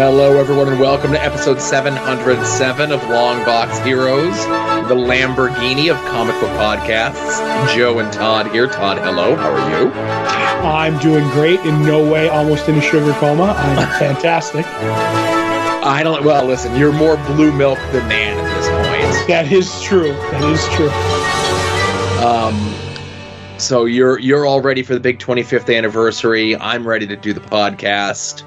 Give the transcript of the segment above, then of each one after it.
Hello, everyone, and welcome to episode 707 of Longbox Heroes, the Lamborghini of comic book podcasts. Joe and Todd here. Todd, hello. How are you? I'm doing great. In no way almost in a sugar coma. I'm fantastic. Well, listen, you're more blue milk than man at this point. That is true. So you're all ready for the big 25th anniversary. I'm ready to do the podcast.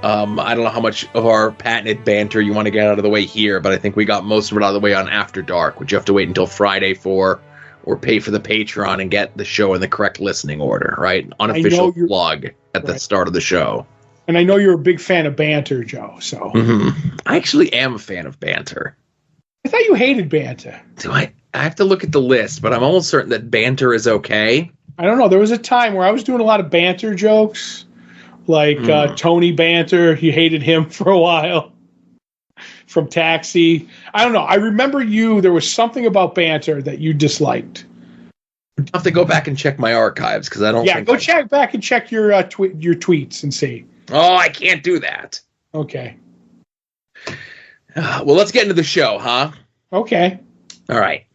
I don't know how much of our patented banter you want to get out of the way here, but I think we got most of it out of the way on After Dark, which you have to wait until Friday for, or pay for the Patreon and get the show in the correct listening order, right? Unofficial plug at the start of the show. And I know you're a big fan of banter, Joe, so. Mm-hmm. I actually am a fan of banter. I thought you hated banter. I have to look at the list, but I'm almost certain that banter is okay. I don't know. There was a time where I was doing a lot of banter jokes. Like Tony Banter, you hated him for a while from Taxi. I don't know. I remember there was something about banter that you disliked. I have to go back and check my archives because I don't. Yeah, go check back and check your tweets and see. Oh, I can't do that. Okay. Well, let's get into the show, huh? Okay. All right.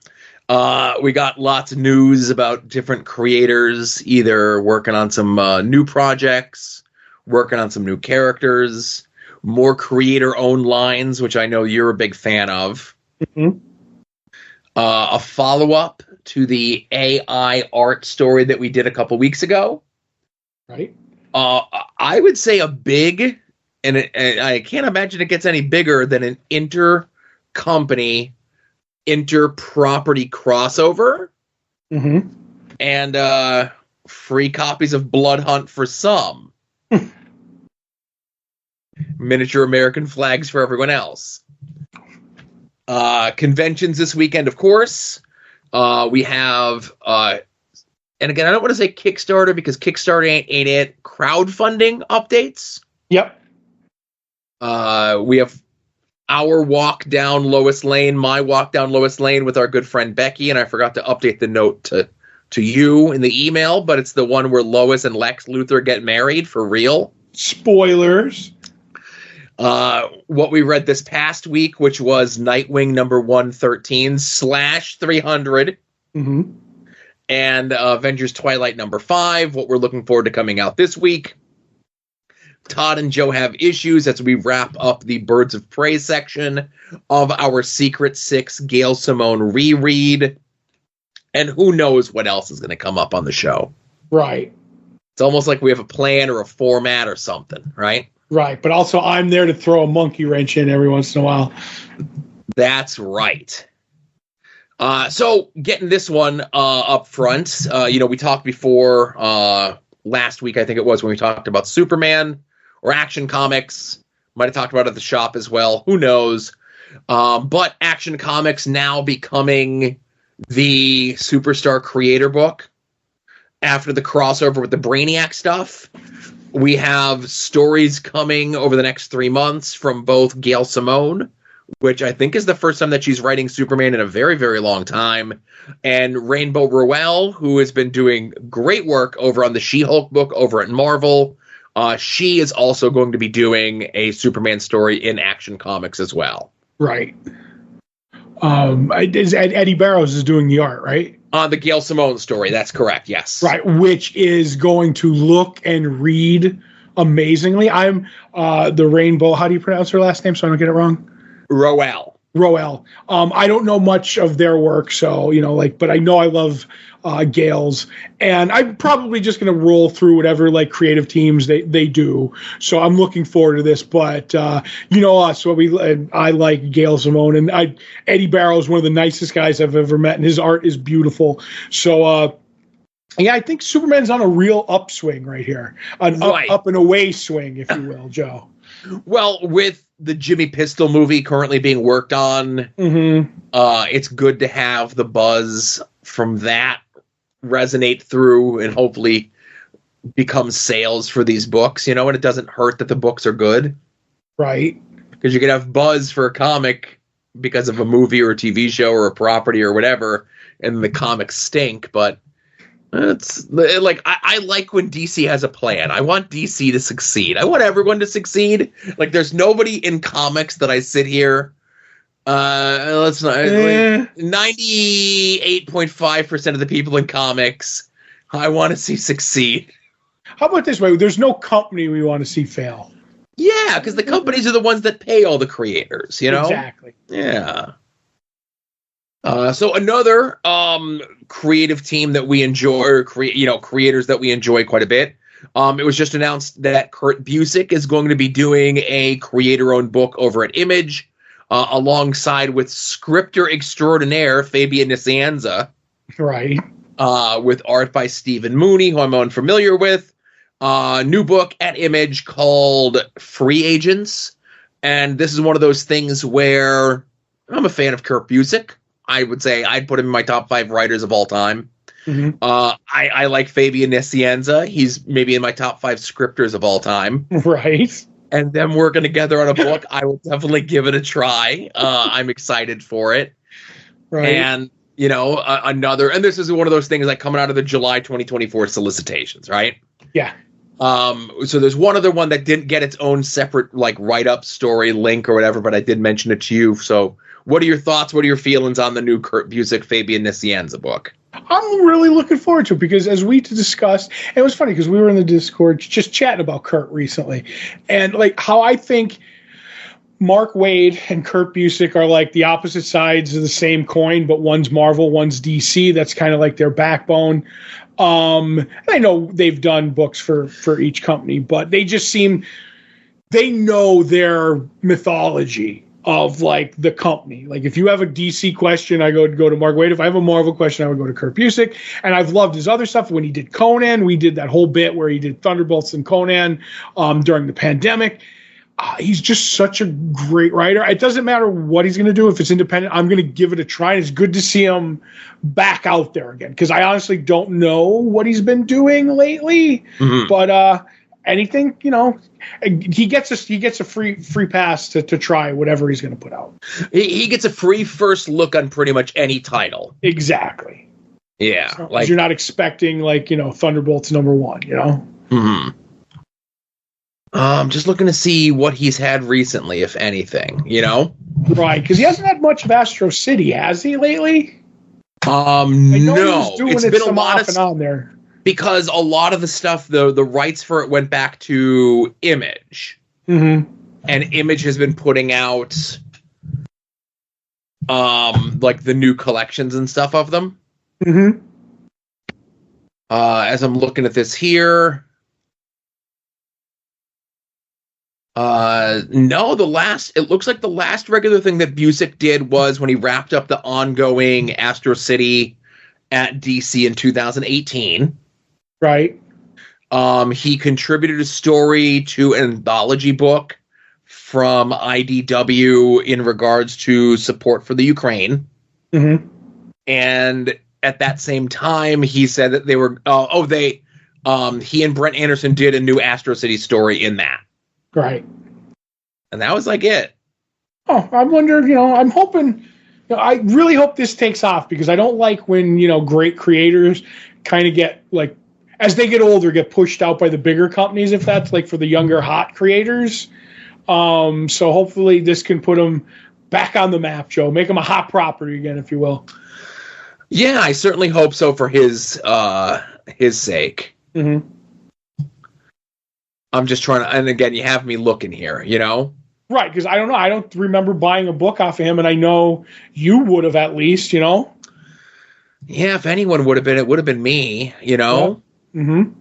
We got lots of news about different creators either working on some new projects, working on some new characters, more creator-owned lines, which I know you're a big fan of. Mm-hmm. A follow-up to the AI art story that we did a couple weeks ago. Right. I would say a big, and I can't imagine it gets any bigger than an inter-company, inter-property crossover. Mm-hmm. And free copies of Blood Hunt for some. Miniature American flags for everyone else. Conventions this weekend, of course. We have, and again, I don't want to say Kickstarter because Kickstarter ain't it. Crowdfunding updates. Yep. We have our Walk Down Lois Lane, my Walk Down Lois Lane with our good friend Beckie, and I forgot to update the note to you in the email, but it's the one where Lois and Lex Luthor get married for real. Spoilers. What we read this past week, which was Nightwing number 113/300, mm-hmm. and Avengers Twilight number 5, what we're looking forward to coming out this week. Todd and Joe have issues as we wrap up the Birds of Prey section of our Secret 6 Gail Simone reread. And who knows what else is going to come up on the show. Right. It's almost like we have a plan or a format or something, right? Right, but also I'm there to throw a monkey wrench in every once in a while. That's right. So getting this one up front, we talked before last week, I think it was, when we talked about Superman or Action Comics. Might have talked about it at the shop as well. Who knows? But Action Comics now becoming the Superstar Creator book after the crossover with the Brainiac stuff. We have stories coming over the next 3 months from both Gail Simone, which I think is the first time that she's writing Superman in a very, very long time, and Rainbow Rowell, who has been doing great work over on the She-Hulk book over at Marvel. She is also going to be doing a Superman story in Action Comics as well. Right. Eddie Barrows is doing the art, right? On the Gail Simone story, that's correct, yes. Right, which is going to look and read amazingly. I'm the Rainbow, how do you pronounce her last name so I don't get it wrong? Rowell. I don't know much of their work, so, but I know I love Gail's, and I'm probably just going to roll through whatever, creative teams they do. So I'm looking forward to this, but, us, I like Gail Simone, and Eddie Barrows is one of the nicest guys I've ever met, and his art is beautiful. So, I think Superman's on a real upswing right here, an up and away swing, if you will, Joe. Well, with the Jimmy Pistol movie currently being worked on, mm-hmm. It's good to have the buzz from that resonate through and hopefully become sales for these books, and it doesn't hurt that the books are good. Right. Because you could have buzz for a comic because of a movie or a TV show or a property or whatever, and the comics stink, but It's like I like when DC has a plan. I want DC to succeed. I want everyone to succeed. Like, there's nobody in comics that I sit here. Let's not. 98.5% of the people in comics I want to see succeed. How about this way? There's no company we want to see fail. Yeah, because the companies are the ones that pay all the creators. You know, exactly. Yeah. So another creative team that we enjoy, or creators that we enjoy quite a bit. It was just announced that Kurt Busiek is going to be doing a creator-owned book over at Image, alongside with scripter extraordinaire Fabian Nicieza. Right. With art by Stephen Mooney, who I'm unfamiliar with. New book at Image called Free Agents. And this is one of those things where I'm a fan of Kurt Busiek. I would say I'd put him in my top 5 writers of all time. Mm-hmm. I like Fabian Nicieza. He's maybe in my top 5 scripters of all time. Right. And them working together on a book, I will definitely give it a try. I'm excited for it. Right. And, and this is one of those things like coming out of the July 2024 solicitations, right? Yeah. So there's one other one that didn't get its own separate like write-up story link or whatever, but I did mention it to you. So what are your thoughts? What are your feelings on the new Kurt Busiek, Fabian Nicieza book? I'm really looking forward to it because as we discussed, it was funny because we were in the Discord just chatting about Kurt recently, and like how I think Mark Waid and Kurt Busiek are like the opposite sides of the same coin, but one's Marvel, one's DC. That's kind of like their backbone. And I know they've done books for each company, but they just seem, they know their mythology of like the company. Like if you have a DC question, I go to Mark Waid. If I have a Marvel question, I would go to Kurt Busiek. And I've loved his other stuff. When he did Conan, we did that whole bit where he did Thunderbolts and Conan during the pandemic. He's just such a great writer. It doesn't matter what he's going to do. If it's independent, I'm going to give it a try. And it's good to see him back out there again because I honestly don't know what he's been doing lately. Mm-hmm. But anything, he gets a free pass to try whatever he's going to put out. He gets a free first look on pretty much any title. Exactly. Yeah, so, like you're not expecting Thunderbolts #1. Mm-hmm. Just looking to see what he's had recently, if anything, Right, because he hasn't had much of Astro City, has he, lately? No. It's been a lot of on there. Because a lot of the stuff, the rights for it went back to Image. Mm-hmm. And Image has been putting out like the new collections and stuff of them. Mm-hmm. As I'm looking at this here. No, it looks like the last regular thing that Busiek did was when he wrapped up the ongoing Astro City at DC in 2018. Right. He contributed a story to an anthology book from IDW in regards to support for the Ukraine. Mm-hmm. And at that same time, he said that they were, he and Brent Anderson did a new Astro City story in that. Right. And that was like it. Oh, I wonder, I'm hoping, I really hope this takes off because I don't like when, great creators kind of get like, as they get older, get pushed out by the bigger companies, if that's like for the younger hot creators. So hopefully this can put them back on the map, Joe, make them a hot property again, if you will. Yeah, I certainly hope so for his sake. Mm-hmm. I'm just trying to, and again, you have me looking here, Right, because I don't know. I don't remember buying a book off of him, and I know you would have at least, Yeah, if anyone would have been, it would have been me, Yeah. Mm-hmm.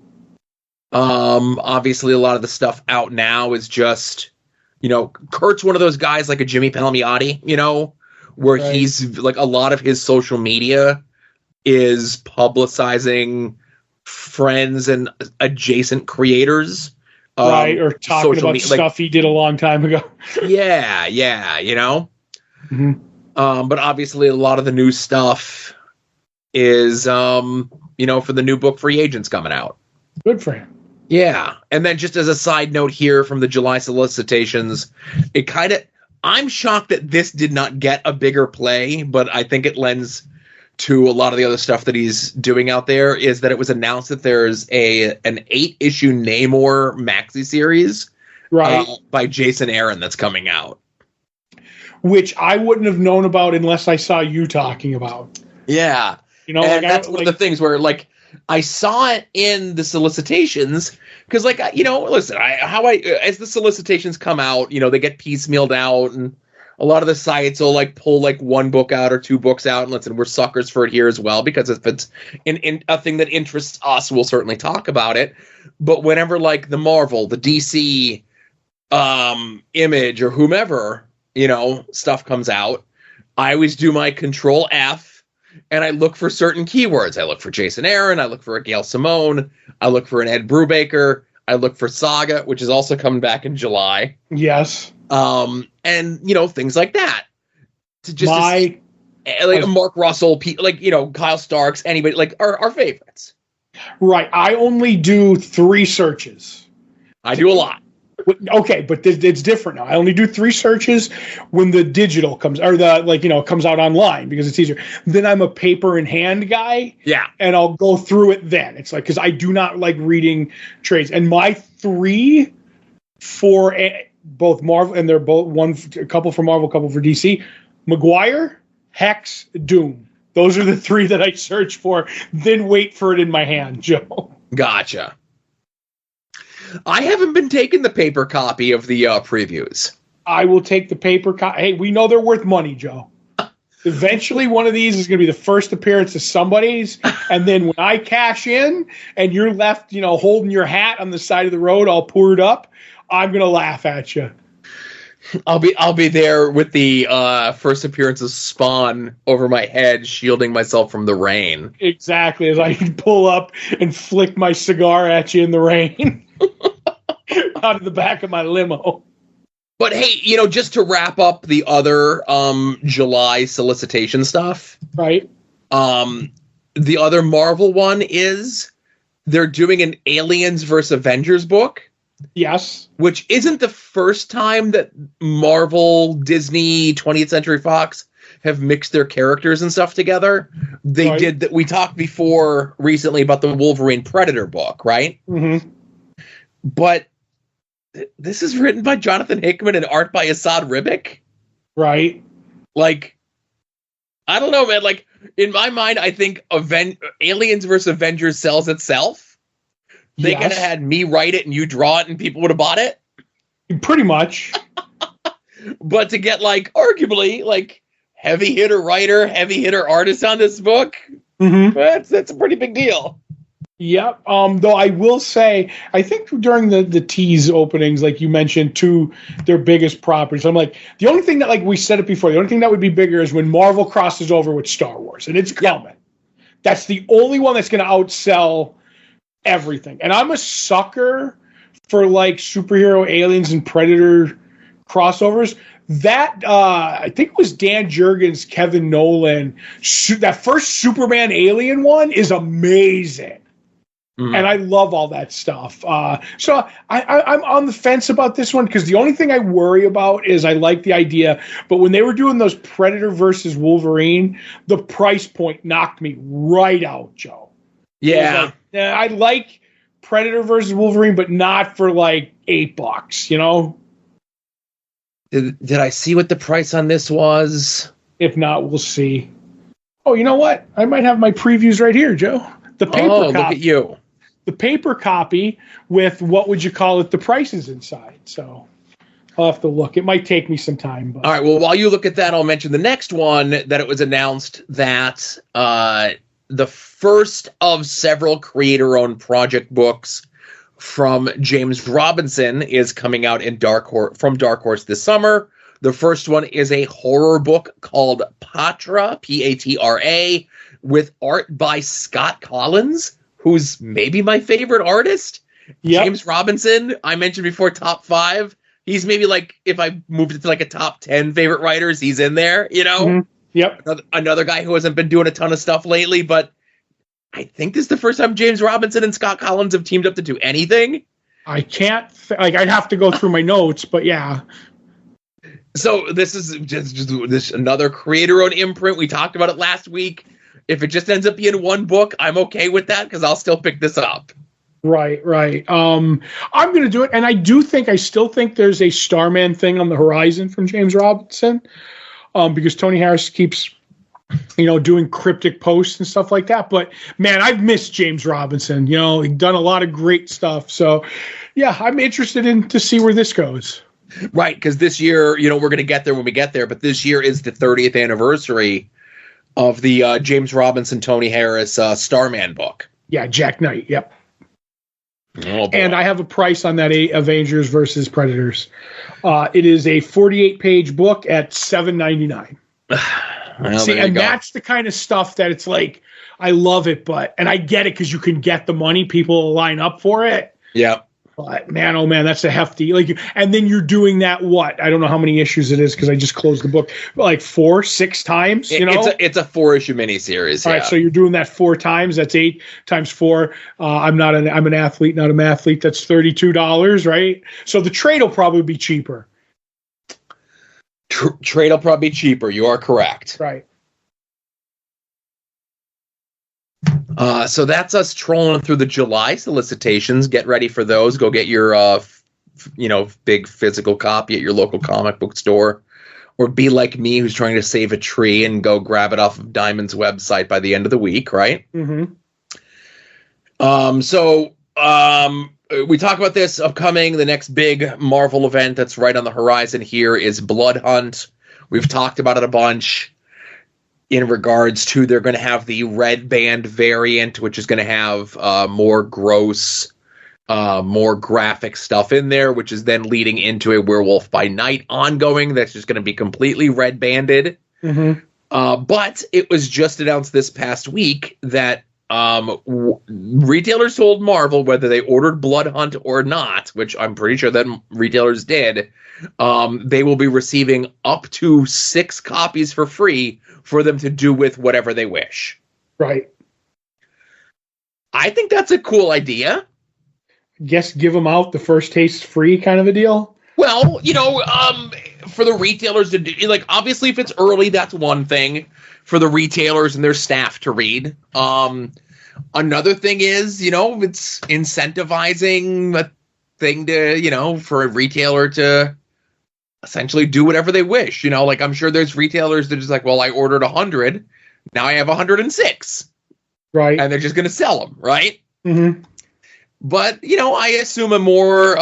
Obviously, a lot of the stuff out now is just, Kurt's one of those guys like a Jimmy Palmiotti, where right. He's like a lot of his social media is publicizing friends and adjacent creators. Right, or talking about stuff he did a long time ago. Yeah, Mm-hmm. But obviously a lot of the new stuff is, for the new book Free Agents coming out. Good for him. Yeah, and then just as a side note here from the July solicitations, I'm shocked that this did not get a bigger play, but I think it lends to a lot of the other stuff that he's doing out there is that it was announced that there's an 8-issue Namor maxi series by Jason Aaron that's coming out. Which I wouldn't have known about unless I saw you talking about. Yeah. You know, and that's one of the things where, like, I saw it in the solicitations because, like, you know, listen, as the solicitations come out, you know, they get piecemealed out, and a lot of the sites will, like, pull, like, 1 book out or 2 books out, and listen, we're suckers for it here as well, because if it's in a thing that interests us, we'll certainly talk about it. But whenever, like, the Marvel, the DC, Image, or whomever, you know, stuff comes out, I always do my Control F, and I look for certain keywords. I look for Jason Aaron. I look for a Gail Simone. I look for an Ed Brubaker. I look for Saga, which is also coming back in July. Yes. And, you know, things like that. Like Mark Russell, like, you know, Kyle Starks, anybody, like, our favorites. Right. I only do 3 searches. I do a lot. Okay, but it's different now. I only do 3 searches when the digital comes, or the, like, you know, it comes out online because it's easier. Then I'm a paper in hand guy. Yeah. And I'll go through it then. It's like, because I do not like reading trades. And my 3 for both Marvel, and they're both a couple for Marvel, a couple for DC, Maguire, Hex, Doom. Those are the 3 that I search for, then wait for it in my hand, Joe. Gotcha. I haven't been taking the paper copy of the previews. I will take the paper copy. Hey, we know they're worth money, Joe. Eventually, one of these is going to be the first appearance of somebody's, and then when I cash in and you're left, you know, holding your hat on the side of the road, all poured up, I'm going to laugh at you. I'll be there with the first appearance of Spawn over my head, shielding myself from the rain. Exactly, as I pull up and flick my cigar at you in the rain. Out of the back of my limo. But hey, you know, just to wrap up the other July solicitation stuff. Right. The other Marvel one is they're doing an Aliens vs. Avengers book. Yes. Which isn't the first time that Marvel, Disney, 20th Century Fox have mixed their characters and stuff together. They did that. We talked before recently about the Wolverine Predator book, right? Mm-hmm. But this is written by Jonathan Hickman and art by Asad Ribic. Right. Like, I don't know, man. Like, in my mind, I think Aliens vs. Avengers sells itself. They could have had me write it and you draw it and people would have bought it. Pretty much. But to get, like, arguably, like, heavy hitter writer, heavy hitter artist on this book, that's a pretty big deal. Yep. Though I will say, I think during the tease openings, like you mentioned, 2 their biggest properties. I'm like, the only thing that, like we said it before, the only thing that would be bigger is when Marvel crosses over with Star Wars, and it's coming. That's the only one that's going to outsell everything. And I'm a sucker for, like, superhero, aliens, and Predator crossovers. That I think it was Dan Jurgens, Kevin Nolan. That first Superman Alien one is amazing. Mm-hmm. And I love all that stuff. So I'm on the fence about this one because the only thing I worry about is I like the idea, but when they were doing those Predator versus Wolverine, the price point knocked me right out, Joe. Yeah. I like Predator versus Wolverine, but not for like $8, you know? Did I see what the price on this was? If not, we'll see. Oh, you know what? I might have my previews right here, Joe. The paper copy. Look at you. The paper copy with, what would you call it, the prices inside. So I'll have to look. It might take me some time. But. All right. Well, while you look at that, I'll mention the next one that it was announced that the first of several creator-owned project books from James Robinson is coming out in from Dark Horse this summer. The first one is a horror book called Patra, Patra, with art by Scott Collins, who's maybe my favorite artist. Yep. James Robinson, I mentioned before, top 5. He's maybe, like, if I moved it to like a top 10 favorite writers, he's in there, you know? Mm-hmm. Yep. Another guy who hasn't been doing a ton of stuff lately, but I think this is the first time James Robinson and Scott Collins have teamed up to do anything. I can't, I'd have to go through my notes, but yeah. So this is just this another creator-owned imprint. We talked about it last week. If it just ends up being one book, I'm okay with that because I'll still pick this up. Right. I'm going to do it. And I still think there's a Starman thing on the horizon from James Robinson, because Tony Harris keeps, doing cryptic posts and stuff like that. But man, I've missed James Robinson. He's done a lot of great stuff. So yeah, I'm interested to see where this goes. Right. Because this year, we're going to get there when we get there. But this year is the 30th anniversary of the James Robinson, Tony Harris Starman book. Yeah. Jack Knight. Yep. Oh, and I have a price on that Avengers versus Predators. It is a 48-page book at $7.99. Well, see, and that's the kind of stuff that it's like, I love it, and I get it because you can get the money, people will line up for it. Yeah. But man, oh man, that's a hefty, and then you're doing that, I don't know how many issues it is because I just closed the book, like 4-6 times, It's a 4-issue miniseries. All right, so you're doing that 4 times, that's 8 times 4. I'm an athlete, not a mathlete. That's $32, right? So the trade will probably be cheaper. Trade will probably be cheaper. You are correct. Right. So that's us trolling through the July solicitations. Get ready for those. Go get your, big physical copy at your local comic book store, or be like me, who's trying to save a tree and go grab it off of Diamond's website by the end of the week. Right. Mm-hmm. We talk about this upcoming. The next big Marvel event that's right on the horizon here is Blood Hunt. We've talked about it a bunch. In regards to, they're going to have the red band variant, which is going to have more gross, more graphic stuff in there, which is then leading into a Werewolf by Night ongoing that's just going to be completely red banded. Mm-hmm. But it was just announced this past week that retailers told Marvel, whether they ordered Blood Hunt or not, which I'm pretty sure that retailers did, they will be receiving up to 6 copies for free for them to do with whatever they wish. Right. I think that's a cool idea. Guess give them out the first taste free kind of a deal. Well, for the retailers to do, obviously if it's early, that's one thing for the retailers and their staff to read. Another thing is, it's incentivizing a thing to, for a retailer to essentially do whatever they wish. I'm sure there's retailers that are just like, well, I ordered 100. Now I have 106. Right. And they're just going to sell them. Right. Mm-hmm. But, I assume a more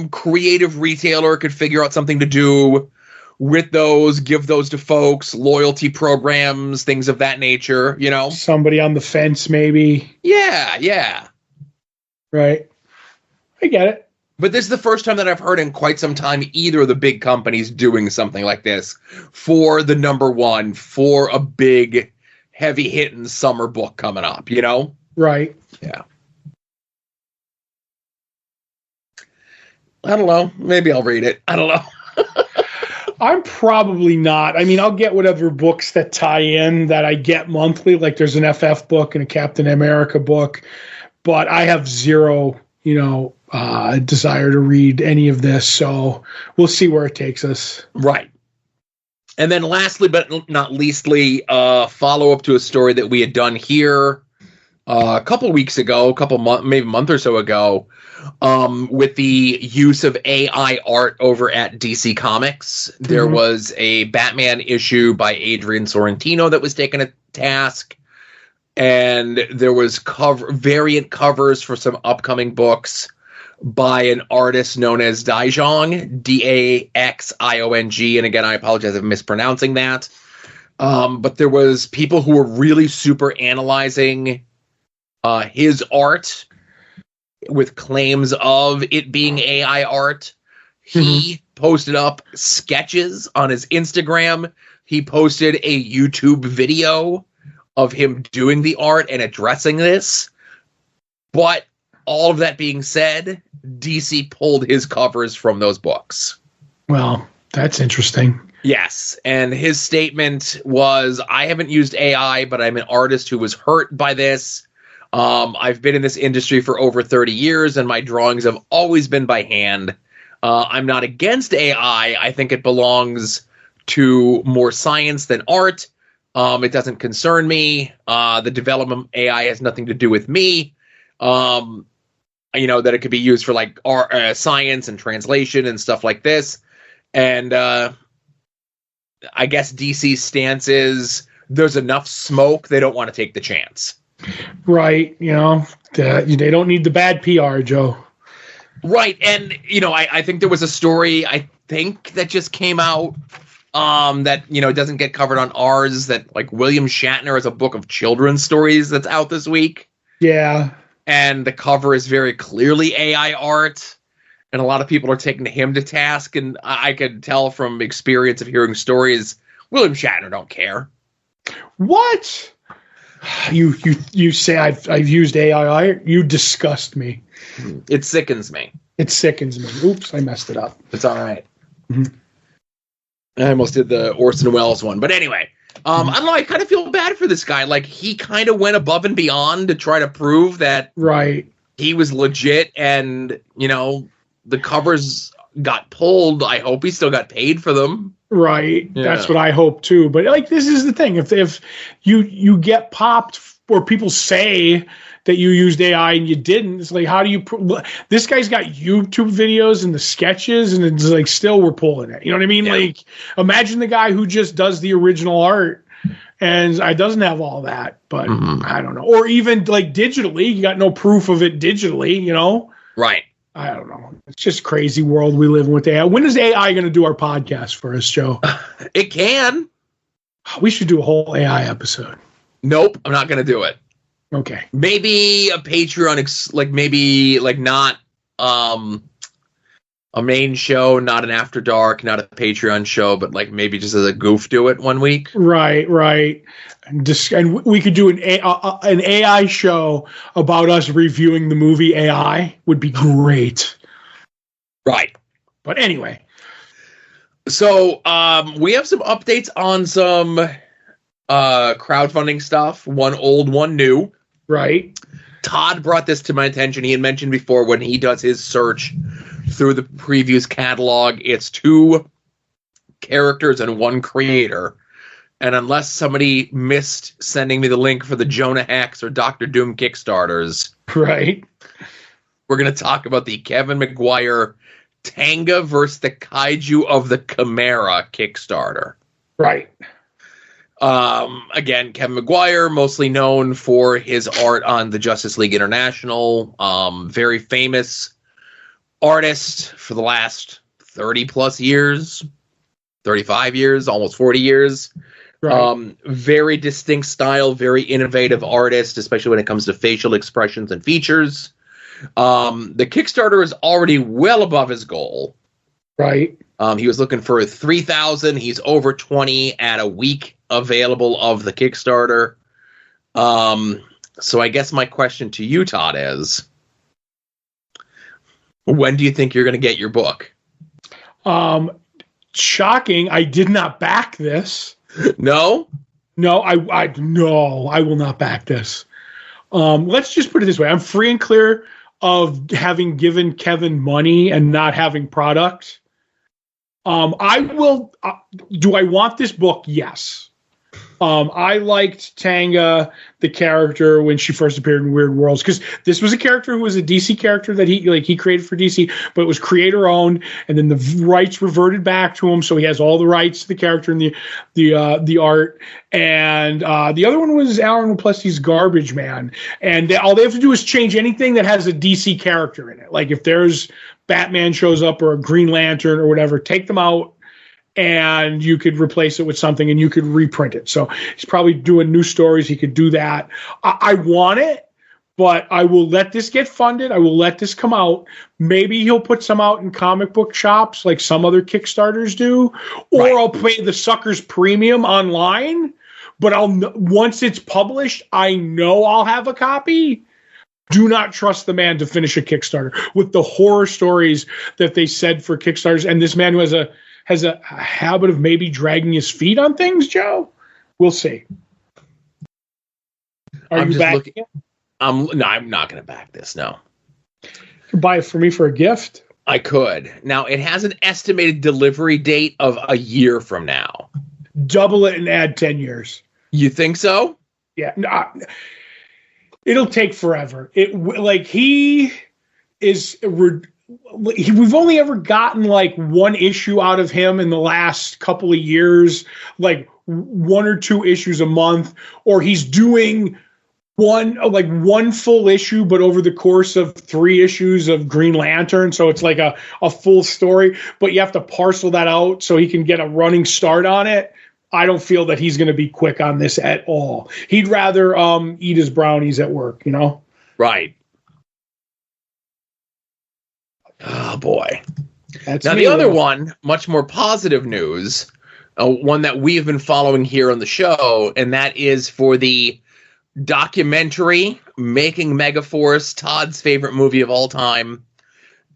creative retailer could figure out something to do with those, give those to folks, loyalty programs, things of that nature, Somebody on the fence, maybe. Yeah. Right. I get it. But this is the first time that I've heard in quite some time either of the big companies doing something like this for the number one, for a big, heavy-hitting summer book coming up, Right. Yeah. I don't know. Maybe I'll read it. I don't know. I'm probably not. I mean, I'll get whatever books that tie in that I get monthly. Like there's an FF book and a Captain America book, but I have zero, desire to read any of this. So we'll see where it takes us. Right. And then lastly, but not leastly, follow up to a story that we had done here a couple weeks ago, maybe a month or so ago, with the use of AI art over at DC Comics. There was a Batman issue by Adrian Sorrentino that was taken to task, and there was variant covers for some upcoming books by an artist known as Daxiong, Daxiong, and again, I apologize if I'm mispronouncing that. But there was people who were really super analyzing his art with claims of it being AI art. He posted up sketches on his Instagram. He posted a YouTube video of him doing the art and addressing this. But all of that being said, DC pulled his covers from those books. Well, that's interesting. Yes, and his statement was, I haven't used AI, but I'm an artist who was hurt by this. I've been in this industry for over 30 years, and my drawings have always been by hand. I'm not against AI. I think it belongs to more science than art. It doesn't concern me. The development of AI has nothing to do with me. That it could be used for like science and translation and stuff like this. And I guess DC's stance is there's enough smoke. They don't want to take the chance. Right. They don't need the bad PR, Joe. Right. And, I think there was a story, I think, that just came out that, doesn't get covered on ours, that like William Shatner has a book of children's stories that's out this week. Yeah. And the cover is very clearly AI art. And a lot of people are taking him to task. And I could tell from experience of hearing stories, William Shatner don't care. What? You say I've used AI? You disgust me. It sickens me. It sickens me. Oops, I messed it up. It's all right. Mm-hmm. I almost did the Orson Welles one. But anyway, I don't know. I kind of feel bad for this guy. Like, he kind of went above and beyond to try to prove that he was legit. And, the covers got pulled. I hope he still got paid for them. Right. Yeah. That's what I hope too. But like, this is the thing. If you get popped or people say that you used AI and you didn't, it's like, how do you this guy's got YouTube videos and the sketches, and it's like, still we're pulling it. You know what I mean? Yeah. Like, imagine the guy who just does the original art and it doesn't have all that, but I don't know. Or even like digitally, you got no proof of it digitally, Right. I don't know. It's just crazy world we live in with AI. When is AI going to do our podcast for us, Joe? It can. We should do a whole AI episode. Nope, I'm not going to do it. Okay. Maybe a Patreon, not a main show, not an After Dark, not a Patreon show, but like maybe just as a goof do it one week. Right. And we could do an AI show about us reviewing the movie AI. Would be great. Right. But anyway. So we have some updates on some crowdfunding stuff. One old, one new. Right. Todd brought this to my attention. He had mentioned before when he does his search through the previews catalog, it's 2 characters and 1 creator. And unless somebody missed sending me the link for the Jonah Hex or Doctor Doom Kickstarters, right, we're going to talk about the Kevin Maguire Tanga versus the Kaiju of the Chimera Kickstarter. Right. Again, Kevin Maguire, mostly known for his art on the Justice League International, very famous artist for the last 30 plus years, 35 years, almost 40 years. Right. Very distinct style, very innovative artist, especially when it comes to facial expressions and features. The Kickstarter is already well above his goal. Right. He was looking for 3,000. He's over 20 at a week available of the Kickstarter. So I guess my question to you, Todd, is when do you think you're going to get your book? Shocking. I did not back this. No? No, I will not back this. Let's just put it this way. I'm free and clear of having given Kevin money and not having product. I will. Do I want this book? Yes. I liked Tanga, the character, when she first appeared in Weird Worlds, because this was a character who was a DC character that he created for DC, but it was creator owned, and then the rights reverted back to him, so he has all the rights to the character and the art. And the other one was Alan Plessy's Garbage Man, and all they have to do is change anything that has a DC character in it. Like if there's Batman shows up or a Green Lantern or whatever, take them out, and you could replace it with something and you could reprint it. So he's probably doing new stories. He could do that. I want it, but I will let this get funded. I will let this come out. Maybe he'll put some out in comic book shops like some other Kickstarters do, or right. I'll pay the suckers premium online, but once it's published, I know I'll have a copy. Do not trust the man to finish a Kickstarter with the horror stories that they said for Kickstarters. And this man who has a habit of maybe dragging his feet on things, Joe. We'll see. Are you backing it? No, I'm not going to back this, no. You can buy it for me for a gift. I could. Now, it has an estimated delivery date of a year from now. Double it and add 10 years. You think so? Yeah. No, it'll take forever. He is. We've only ever gotten like one issue out of him in the last couple of years, like one or two issues a month, or he's doing one full issue, but over the course of 3 issues of Green Lantern. So it's like a full story, but you have to parcel that out so he can get a running start on it. I don't feel that he's going to be quick on this at all. He'd rather eat his brownies at work, you know? Right. Oh, boy. That's now, the other one, much more positive news, one that we've been following here on the show, and that is for the documentary Making Megaforce, Todd's favorite movie of all time.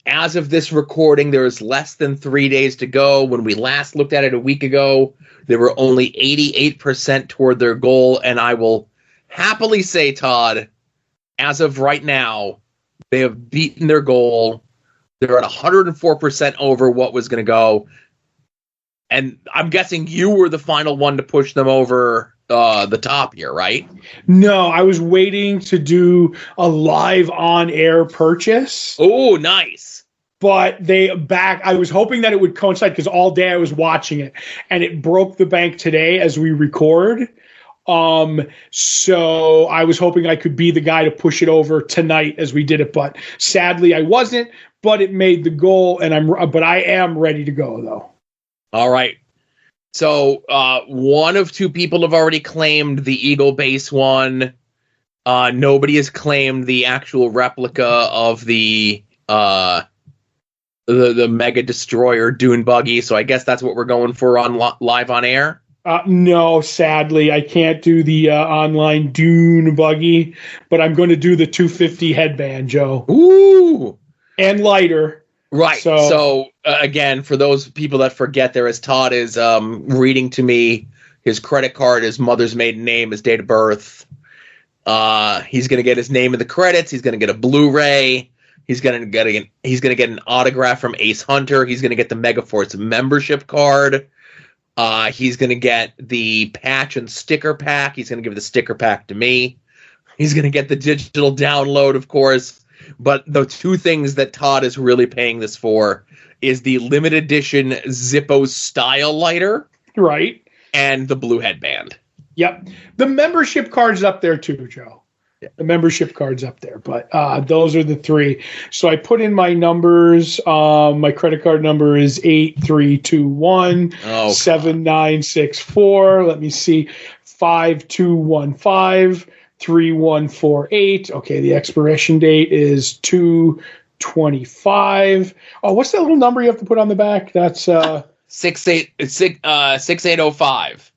As of this recording, there is less than 3 days to go. When we last looked at it a week ago, they were only 88% toward their goal, and I will happily say, Todd, as of right now, they have beaten their goal. They're at 104% over what was going to go. And I'm guessing you were the final one to push them over the top here, right? No, I was waiting to do a live on-air purchase. Oh, nice. But I was hoping that it would coincide because all day I was watching it. And it broke the bank today as we record. So I was hoping I could be the guy to push it over tonight as we did it. But sadly, I wasn't. But it made the goal, and I am ready to go, though. All right. So one of 2 people have already claimed the Eagle base one. Nobody has claimed the actual replica of the Mega Destroyer Dune Buggy. So I guess that's what we're going for on live on air. No, sadly, I can't do the online Dune Buggy, but I'm going to do the 250 headband, Joe. Ooh. And lighter. Right. So again, for those people that forget, Todd is reading to me his credit card, his mother's maiden name, his date of birth. He's going to get his name in the credits. He's going to get a Blu-ray. He's going to get an autograph from Ace Hunter. He's going to get the Megaforce membership card. He's going to get the patch and sticker pack. He's going to give the sticker pack to me. He's going to get the digital download, of course. But the 2 things that Todd is really paying this for is the limited edition Zippo style lighter. Right. And the blue headband. Yep. The membership card's up there too, Joe. Yeah. The membership card's up there. But those are the 3. So I put in my numbers. My credit card number is 8321 7964. Let me see. 5215. 3148. Okay, the expiration date is 2/25. Oh, what's that little number you have to put on the back? That's 6805.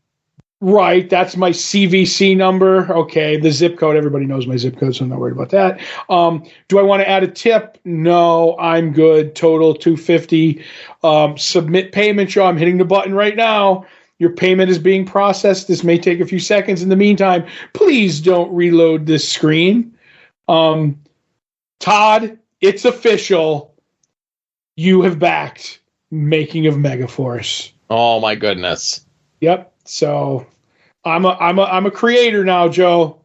Right, that's my CVC number. Okay, the zip code. Everybody knows my zip code, so I'm not worried about that. Do I want to add a tip? No, I'm good. Total 250. Submit payment, Joe. I'm hitting the button right now. Your payment is being processed. This may take a few seconds. In the meantime, please don't reload this screen. Todd, it's official. You have backed Making of Megaforce. Oh my goodness. Yep. So I'm a creator now, Joe.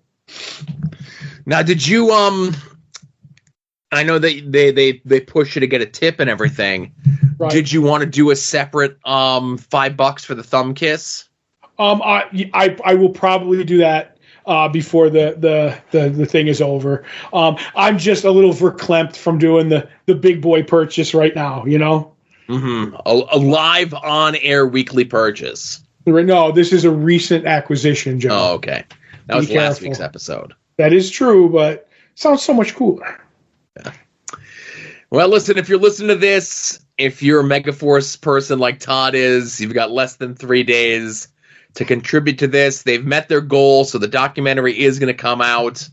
Now, did you I know that they push you to get a tip and everything. Right. Did you want to do a separate $5 for the thumb kiss? I will probably do that before the thing is over. I'm just a little verklempt from doing the big boy purchase right now, you know? Mm-hmm. A live on-air weekly purchase. No, this is a recent acquisition, Joe. Oh, okay. That was last week's episode. That is true, but sounds so much cooler. Yeah. Well, listen, if you're listening to this, if you're a Megaforce person like Todd is, you've got less than 3 days to contribute to this. They've met their goal, so the documentary is going to come out.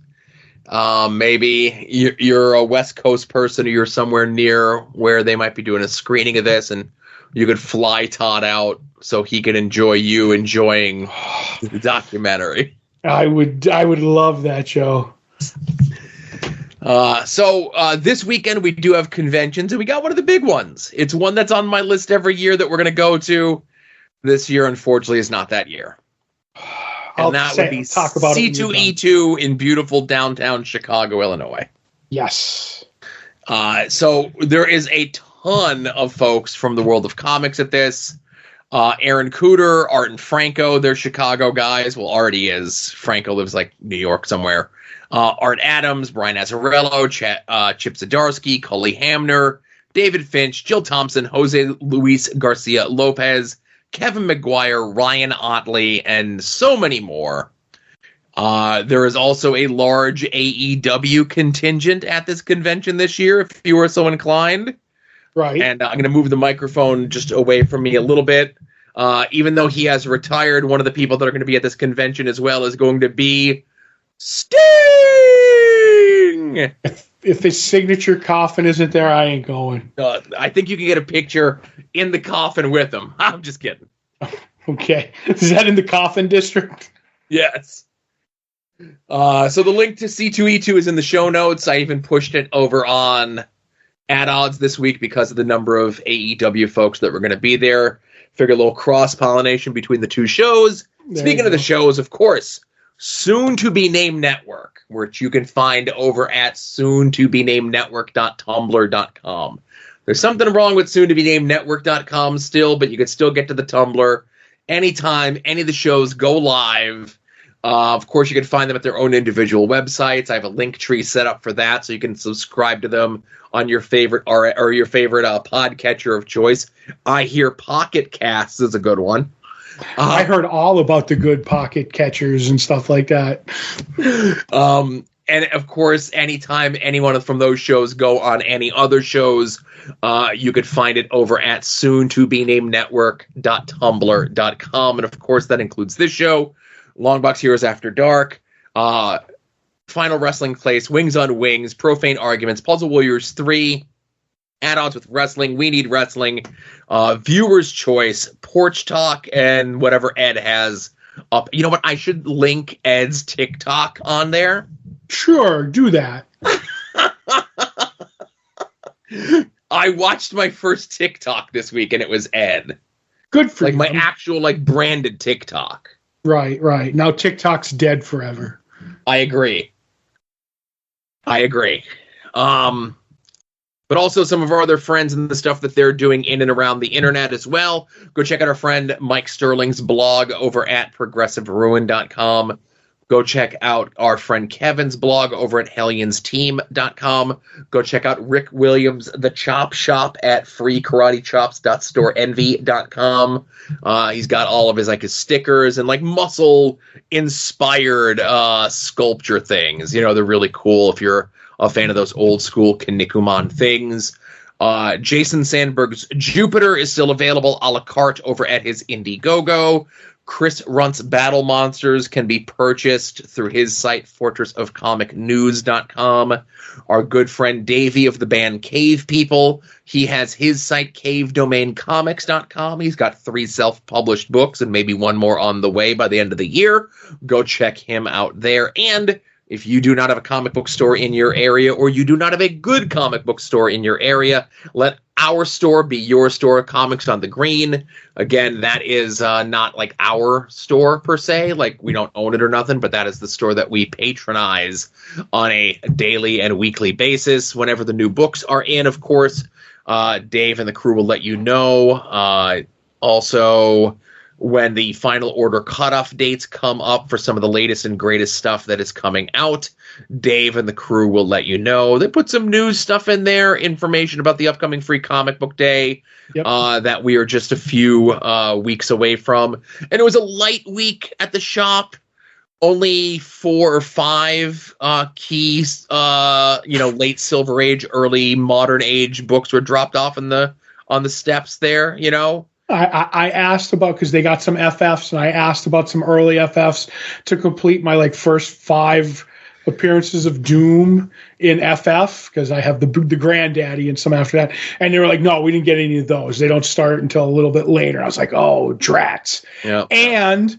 Maybe you're a West Coast person or you're somewhere near where they might be doing a screening of this, and you could fly Todd out so he could enjoy you enjoying the documentary. I would love that, Joe. So this weekend we do have conventions, and we got one of the big ones. It's one that's on my list every year that we're going to go to. This year, unfortunately, is not that year. And that would be talk about C2E2 in beautiful downtown Chicago, Illinois. Yes. So there is a ton of folks from the world of comics at this. Aaron Cooter, Art and Franco, they're Chicago guys. Well, already is. Franco lives like New York somewhere. Art Adams, Brian Azzarello, Chip Zdarsky, Cully Hamner, David Finch, Jill Thompson, Jose Luis Garcia Lopez, Kevin McGuire, Ryan Otley, and so many more. There is also a large AEW contingent at this convention this year, if you are so inclined. Right. And I'm going to move the microphone just away from me a little bit. Even though he has retired, one of the people that are going to be at this convention as well is going to be Sting! If his signature coffin isn't there, I ain't going. I think you can get a picture in the coffin with him. I'm just kidding. Okay. Is that in the coffin district? Yes. So the link to C2E2 is in the show notes. I even pushed it over on At Odds this week because of the number of AEW folks that were going to be there. Figure a little cross-pollination between the two shows. Speaking of the shows, of course, soon-to-be-named network, which you can find over at soon-to-be-named-network.tumblr.com. There's something wrong with soon-to-be-named-network.com still, but you can still get to the Tumblr anytime any of the shows go live. Of course, you can find them at their own individual websites. I have a link tree set up for that, so you can subscribe to them on your favorite or your favorite podcatcher of choice. I hear Pocket Casts is a good one. I heard all about the good pocket catchers and stuff like that. And of course, anytime anyone from those shows go on any other shows, you could find it over at soon-to-be-named-network.tumblr.com. And of course, that includes this show, Longbox Heroes After Dark, Final Wrestling Place, Wings on Wings, Profane Arguments, Puzzle Warriors 3, At Odds with Wrestling, We Need Wrestling, Viewer's Choice, Porch Talk, and whatever Ed has up. You know what? I should link Ed's TikTok on there. Sure, do that. I watched my first TikTok this week, and it was Ed. Good for you. Like my actual, branded TikTok. Right. Now TikTok's dead forever. I agree. But also some of our other friends and the stuff that they're doing in and around the internet as well. Go check out our friend Mike Sterling's blog over at progressiveruin.com. Go check out our friend Kevin's blog over at helionsteam.com. Go check out Rick Williams' The Chop Shop at freekaratechops.storeenvy.com. He's got all of his stickers and muscle-inspired sculpture things. You know, they're really cool if you're a fan of those old school Kinnikuman things. Jason Sandberg's Jupiter is still available a la carte over at his Indiegogo. Chris Runt's Battle Monsters can be purchased through his site, fortressofcomicnews.com. Our good friend Davey of the band Cave People, he has his site, cavedomaincomics.com. He's got 3 self-published books and maybe one more on the way by the end of the year. Go check him out there. And if you do not have a comic book store in your area, or you do not have a good comic book store in your area, let our store be your store, Comics on the Green. Again, that is not our store per se. We don't own it or nothing, but that is the store that we patronize on a daily and weekly basis. Whenever the new books are in, of course, Dave and the crew will let you know. Also, when the final order cutoff dates come up for some of the latest and greatest stuff that is coming out, Dave and the crew will let you know. They put some news stuff in there, information about the upcoming Free Comic Book Day, that we are just a few weeks away from. And it was a light week at the shop. Only 4 or 5 key, late Silver Age, early Modern Age books were dropped off on the steps there, you know. I asked about, because they got some FFs, and I asked about some early FFs to complete my first 5 appearances of Doom in FF, because I have the Granddaddy and some after that, and they were like, no, we didn't get any of those. They don't start until a little bit later. I was like, oh, drats. Yeah. And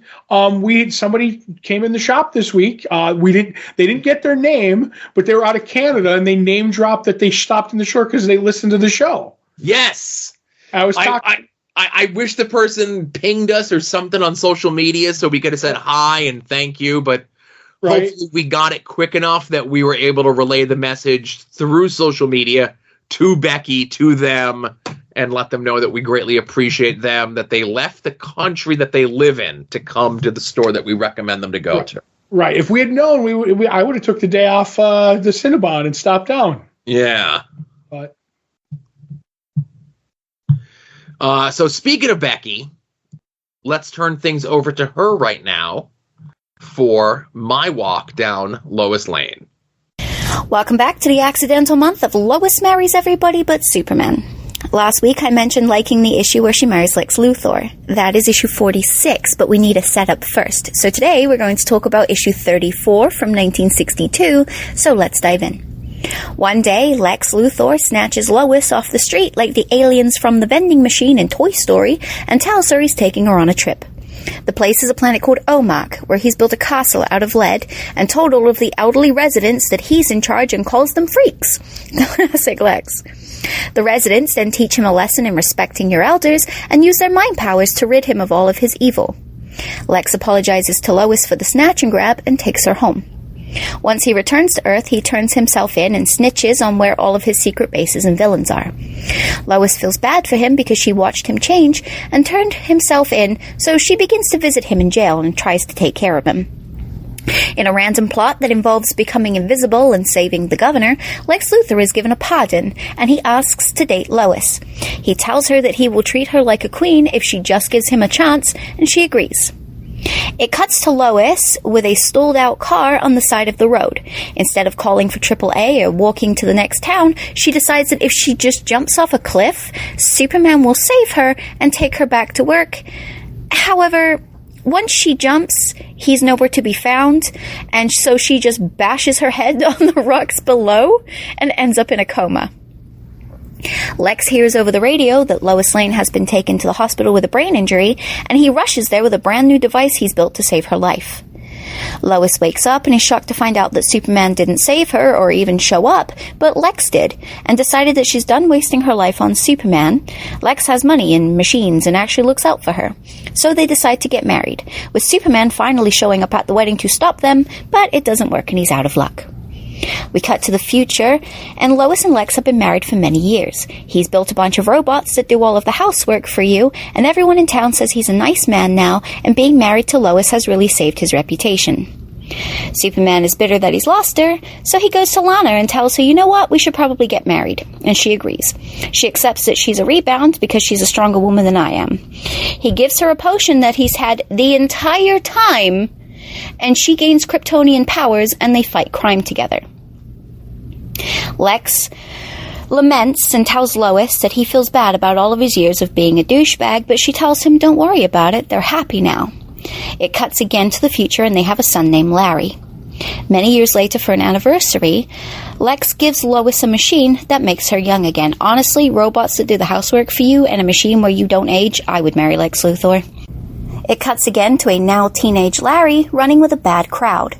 somebody came in the shop this week. They didn't get their name, but they were out of Canada, and they name dropped that they stopped in the shore because they listened to the show. Yes. I was talking. I wish the person pinged us or something on social media so we could have said hi and thank you, but hopefully we got it quick enough that we were able to relay the message through social media to Beckie, to them, and let them know that we greatly appreciate them, that they left the country that they live in to come to the store that we recommend them to go to. Right. If we had known, I would have took the day off the Cinnabon and stopped down. Yeah. But so speaking of Beckie, let's turn things over to her right now for my walk down Lois Lane. Welcome back to the accidental month of Lois marries everybody but Superman. Last week I mentioned liking the issue where she marries Lex Luthor. That is issue 46, but we need a setup first. So today we're going to talk about issue 34 from 1962, so let's dive in. One day, Lex Luthor snatches Lois off the street like the aliens from the vending machine in Toy Story and tells her he's taking her on a trip. The place is a planet called Omak, where he's built a castle out of lead and told all of the elderly residents that he's in charge and calls them freaks. Classic Lex. The residents then teach him a lesson in respecting your elders and use their mind powers to rid him of all of his evil. Lex apologizes to Lois for the snatch and grab and takes her home. Once he returns to Earth, he turns himself in and snitches on where all of his secret bases and villains are. Lois feels bad for him because she watched him change and turned himself in, so she begins to visit him in jail and tries to take care of him. In a random plot that involves becoming invisible and saving the governor, Lex Luthor is given a pardon, and he asks to date Lois. He tells her that he will treat her like a queen if she just gives him a chance, and she agrees. It cuts to Lois with a stalled-out car on the side of the road. Instead of calling for AAA or walking to the next town, she decides that if she just jumps off a cliff, Superman will save her and take her back to work. However, once she jumps, he's nowhere to be found, and so she just bashes her head on the rocks below and ends up in a coma. Lex hears over the radio that Lois Lane has been taken to the hospital with a brain injury, and he rushes there with a brand new device he's built to save her life. Lois wakes up and is shocked to find out that Superman didn't save her or even show up, but Lex did, and decided that she's done wasting her life on Superman. Lex has money and machines and actually looks out for her. So they decide to get married, with Superman finally showing up at the wedding to stop them, but it doesn't work and he's out of luck. We cut to the future, and Lois and Lex have been married for many years. He's built a bunch of robots that do all of the housework for you, and everyone in town says he's a nice man now, and being married to Lois has really saved his reputation. Superman is bitter that he's lost her, so he goes to Lana and tells her, you know what, we should probably get married, and she agrees. She accepts that she's a rebound because she's a stronger woman than I am. He gives her a potion that he's had the entire time, and she gains Kryptonian powers, and they fight crime together. Lex laments and tells Lois that he feels bad about all of his years of being a douchebag, but she tells him, don't worry about it, they're happy now. It cuts again to the future, and they have a son named Larry. Many years later, for an anniversary, Lex gives Lois a machine that makes her young again. Honestly, robots that do the housework for you and a machine where you don't age, I would marry Lex Luthor. It cuts again to a now teenage Larry running with a bad crowd.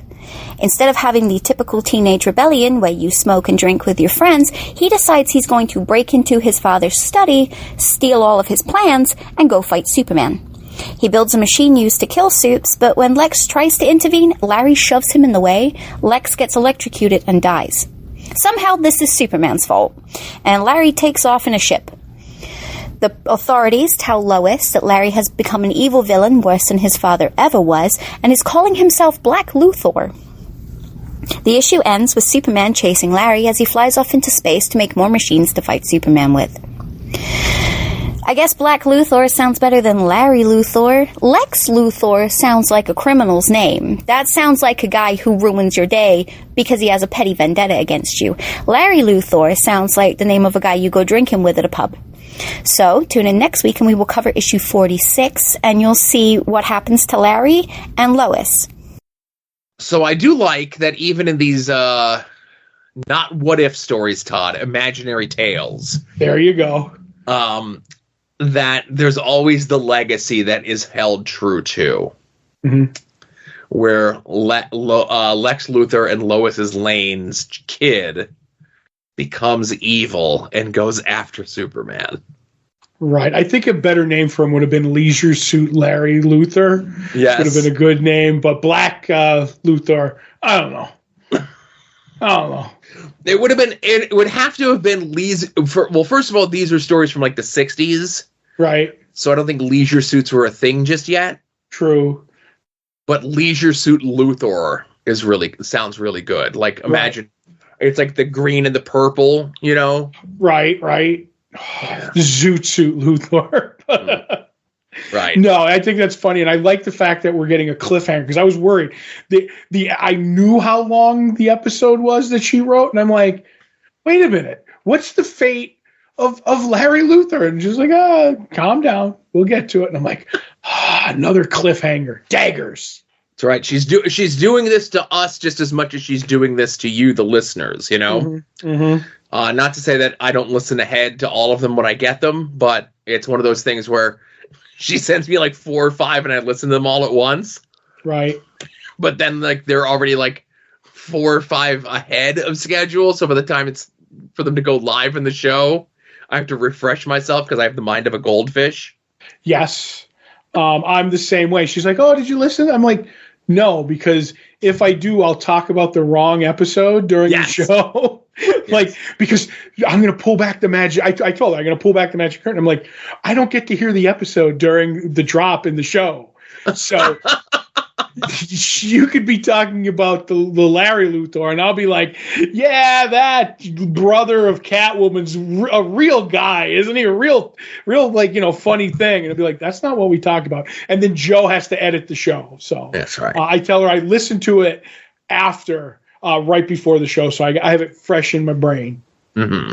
Instead of having the typical teenage rebellion where you smoke and drink with your friends, he decides he's going to break into his father's study, steal all of his plans, and go fight Superman. He builds a machine used to kill Supes, but when Lex tries to intervene, Larry shoves him in the way. Lex gets electrocuted and dies. Somehow this is Superman's fault, and Larry takes off in a ship. The authorities tell Lois that Larry has become an evil villain worse than his father ever was, and is calling himself Black Luthor. The issue ends with Superman chasing Larry as he flies off into space to make more machines to fight Superman with. I guess Black Luthor sounds better than Larry Luthor. Lex Luthor sounds like a criminal's name. That sounds like a guy who ruins your day because he has a petty vendetta against you. Larry Luthor sounds like the name of a guy you go drinking with at a pub. So, tune in next week and we will cover issue 46, and you'll see what happens to Larry and Lois. So I do like that even in these, not what-if stories, Todd, imaginary tales. There you go. That there's always the legacy that is held true to. Mm-hmm. Where Lex Luthor and Lois Lane's kid becomes evil and goes after Superman. Right. I think a better name for him would have been Leisure Suit Larry Luthor. Yes. Would have been a good name, but Black Luthor, I don't know. It would have been. It would have to have been well, first of all, these are stories from like the 60s. Right. So I don't think leisure suits were a thing just yet. True. But Leisure Suit Luthor sounds really good. Like, imagine it's like the green and the purple, you know? Right. Zoot Suit Luthor. Right. No, I think that's funny, and I like the fact that we're getting a cliffhanger because I was worried. I knew how long the episode was that she wrote, and I'm like, wait a minute, what's the fate of Larry Luthor? And she's like, calm down, we'll get to it. And I'm like, another cliffhanger, daggers. That's right. She's doing this to us just as much as she's doing this to you, the listeners. You know. Mm-hmm. Mm-hmm. Not to say that I don't listen ahead to all of them when I get them, but it's one of those things where she sends me like 4 or 5 and I listen to them all at once. Right. But then like they're already like 4 or 5 ahead of schedule. So by the time it's for them to go live in the show, I have to refresh myself because I have the mind of a goldfish. Yes. I'm the same way. She's like, oh, did you listen? I'm like, no, because if I do, I'll talk about the wrong episode during the show. Like, because I'm going to pull back the magic. I told her I'm going to pull back the magic curtain. I'm like, I don't get to hear the episode during the drop in the show. So you could be talking about the Larry Luthor, and I'll be like, yeah, that brother of Catwoman's a real guy, isn't he? A real like, funny thing. And I'll be like, that's not what we talked about. And then Joe has to edit the show. So that's right. I tell her I listen to it after. Right before the show, so I have it fresh in my brain. Mm-hmm.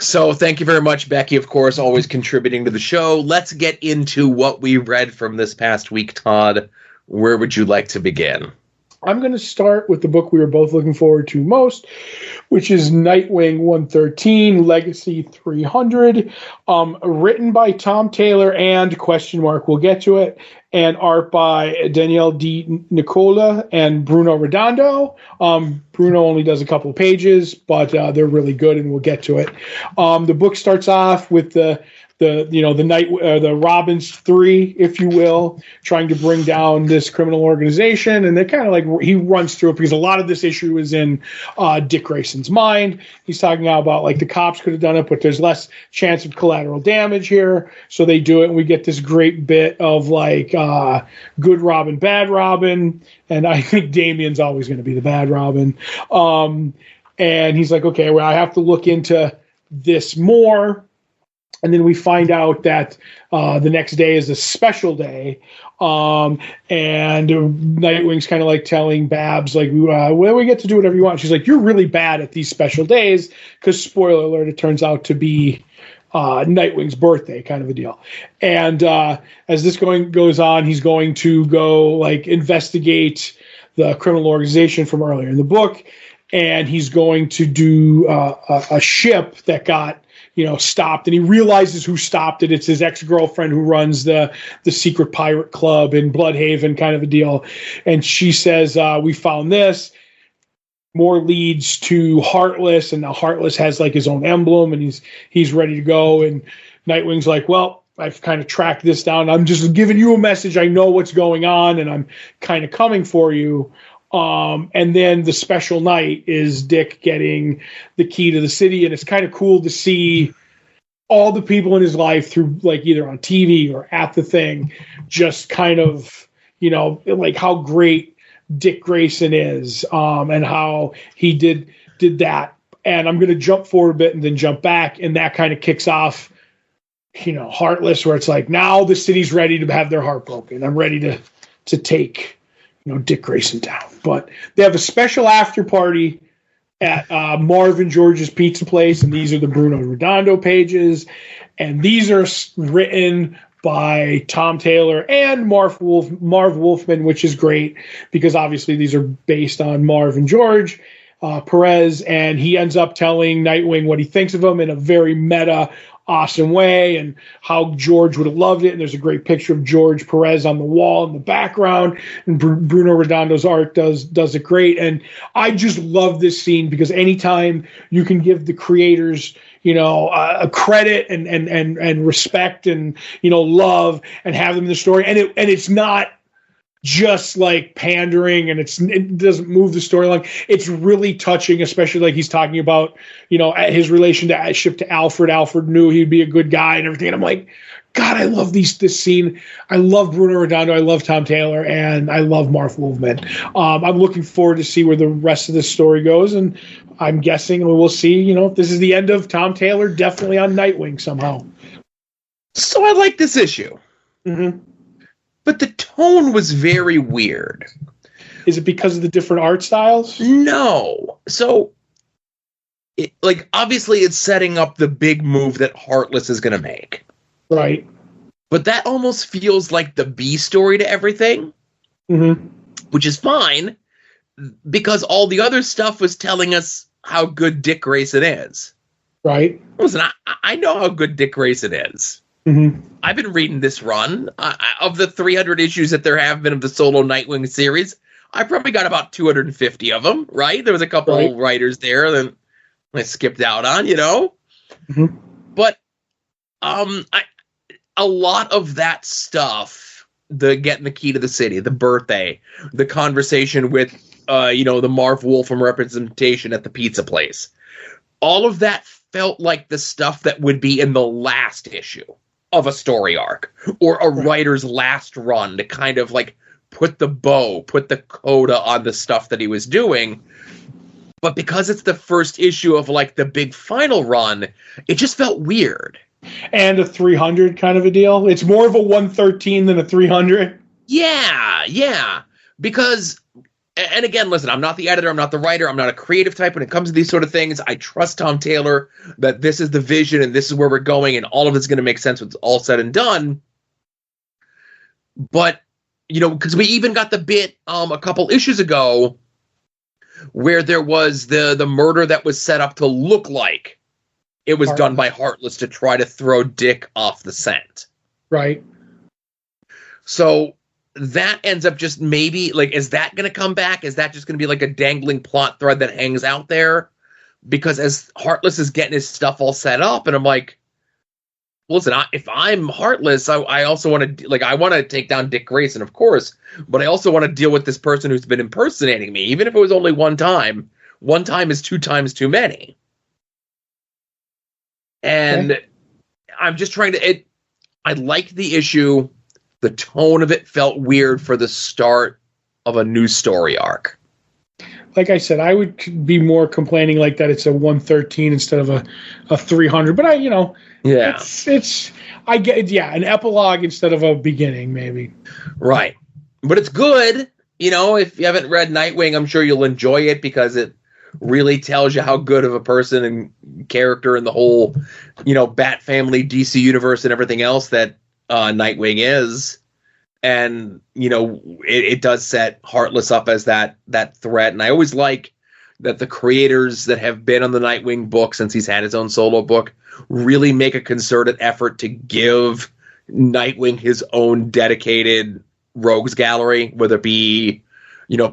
So thank you very much, Beckie, of course, always contributing to the show. Let's get into what we read from this past week, Todd. Where would you like to begin? I'm going to start with the book we were both looking forward to most, which is Nightwing 113, Legacy 300, written by Tom Taylor and we'll get to it, and art by Danielle Di Nicola and Bruno Redondo. Bruno only does a couple of pages, but they're really good, and we'll get to it. The book starts off with the Robins 3, if you will, trying to bring down this criminal organization. And they're kind of like, he runs through it because a lot of this issue is in Dick Grayson's mind. He's talking now about like the cops could have done it, but there's less chance of collateral damage here. So they do it. And we get this great bit of like good Robin, bad Robin. And I think Damien's always going to be the bad Robin. And he's like, okay, well, I have to look into this more. And then we find out that the next day is a special day. And Nightwing's kind of like telling Babs, like, well, we get to do whatever you want. She's like, you're really bad at these special days because, spoiler alert, it turns out to be Nightwing's birthday kind of a deal. And as this goes on, he's going to go like investigate the criminal organization from earlier in the book. And he's going to do a ship that got stopped, and he realizes who stopped it. It's his ex-girlfriend who runs the secret pirate club in Bloodhaven kind of a deal. And she says, we found this. More leads to Heartless, and now Heartless has like his own emblem, and he's ready to go. And Nightwing's like, well, I've kind of tracked this down. I'm just giving you a message. I know what's going on, and I'm kind of coming for you. And then the special night is Dick getting the key to the city. And it's kind of cool to see all the people in his life through like either on TV or at the thing, just kind of, like how great Dick Grayson is, and how he did that. And I'm going to jump forward a bit and then jump back. And that kind of kicks off, Heartless, where it's like, now the city's ready to have their heart broken. I'm ready to take, Dick Grayson down. But they have a special after party at Marvin George's Pizza Place, and these are the Bruno Redondo pages. And these are written by Tom Taylor and Marv Wolfman, which is great because obviously these are based on Marvin George Perez, and he ends up telling Nightwing what he thinks of him in a very meta, awesome way, and how George would have loved it. And there's a great picture of George Perez on the wall in the background, and Bruno Redondo's art does it great. And I just love this scene because anytime you can give the creators, a credit and respect and, love, and have them in the story, and it's not just like pandering, and it doesn't move the story along. It's really touching, especially like he's talking about, his relationship to Alfred. Alfred knew he'd be a good guy and everything. And I'm like, God, I love this scene. I love Bruno Redondo. I love Tom Taylor, and I love Marv Wolfman. I'm looking forward to see where the rest of this story goes, and I'm guessing we'll see, if this is the end of Tom Taylor, definitely on Nightwing somehow. So I like this issue. Mm-hmm. But the tone was very weird. Is it because of the different art styles? No. So, obviously it's setting up the big move that Heartless is going to make. Right. But that almost feels like the B story to everything. Mm-hmm. Which is fine, because all the other stuff was telling us how good Dick Grayson is. Right. Listen, I know how good Dick Grayson is. Mm-hmm. I've been reading this run. Of the 300 issues that there have been of the solo Nightwing series, I probably got about 250 of them, right? There was a couple of writers there that I skipped out on, Mm-hmm. But a lot of that stuff, the getting the key to the city, the birthday, the conversation with, the Marv Wolfman representation at the pizza place, all of that felt like the stuff that would be in the last issue of a story arc, or a writer's last run, to kind of put the coda on the stuff that he was doing. But because it's the first issue of the big final run, it just felt weird. And a 300 kind of a deal. It's more of a 113 than a 300. Yeah. Because, and again, listen, I'm not the editor, I'm not the writer, I'm not a creative type when it comes to these sort of things. I trust Tom Taylor that this is the vision and this is where we're going, and all of it's going to make sense when it's all said and done. But, because we even got the bit a couple issues ago where there was the murder that was set up to look like it was done by Heartless to try to throw Dick off the scent. Right. So that ends up just maybe, is that going to come back? Is that just going to be a dangling plot thread that hangs out there? Because as Heartless is getting his stuff all set up, and I'm like, listen, if I'm Heartless, I also want to, I want to take down Dick Grayson, of course, but I also want to deal with this person who's been impersonating me, even if it was only one time. One time is 2 times too many. And I'm just trying to, I liked the issue. The tone of it felt weird for the start of a new story arc. Like I said, I would be more complaining that it's a 113 instead of a 300. But it's I get an epilogue instead of a beginning, maybe. Right. But it's good. If you haven't read Nightwing, I'm sure you'll enjoy it because it really tells you how good of a person and character in the whole, Bat family, DC universe, and everything else that Nightwing is. And, it does set Heartless up as that threat. And I always like that the creators that have been on the Nightwing book since he's had his own solo book really make a concerted effort to give Nightwing his own dedicated rogues gallery, whether it be,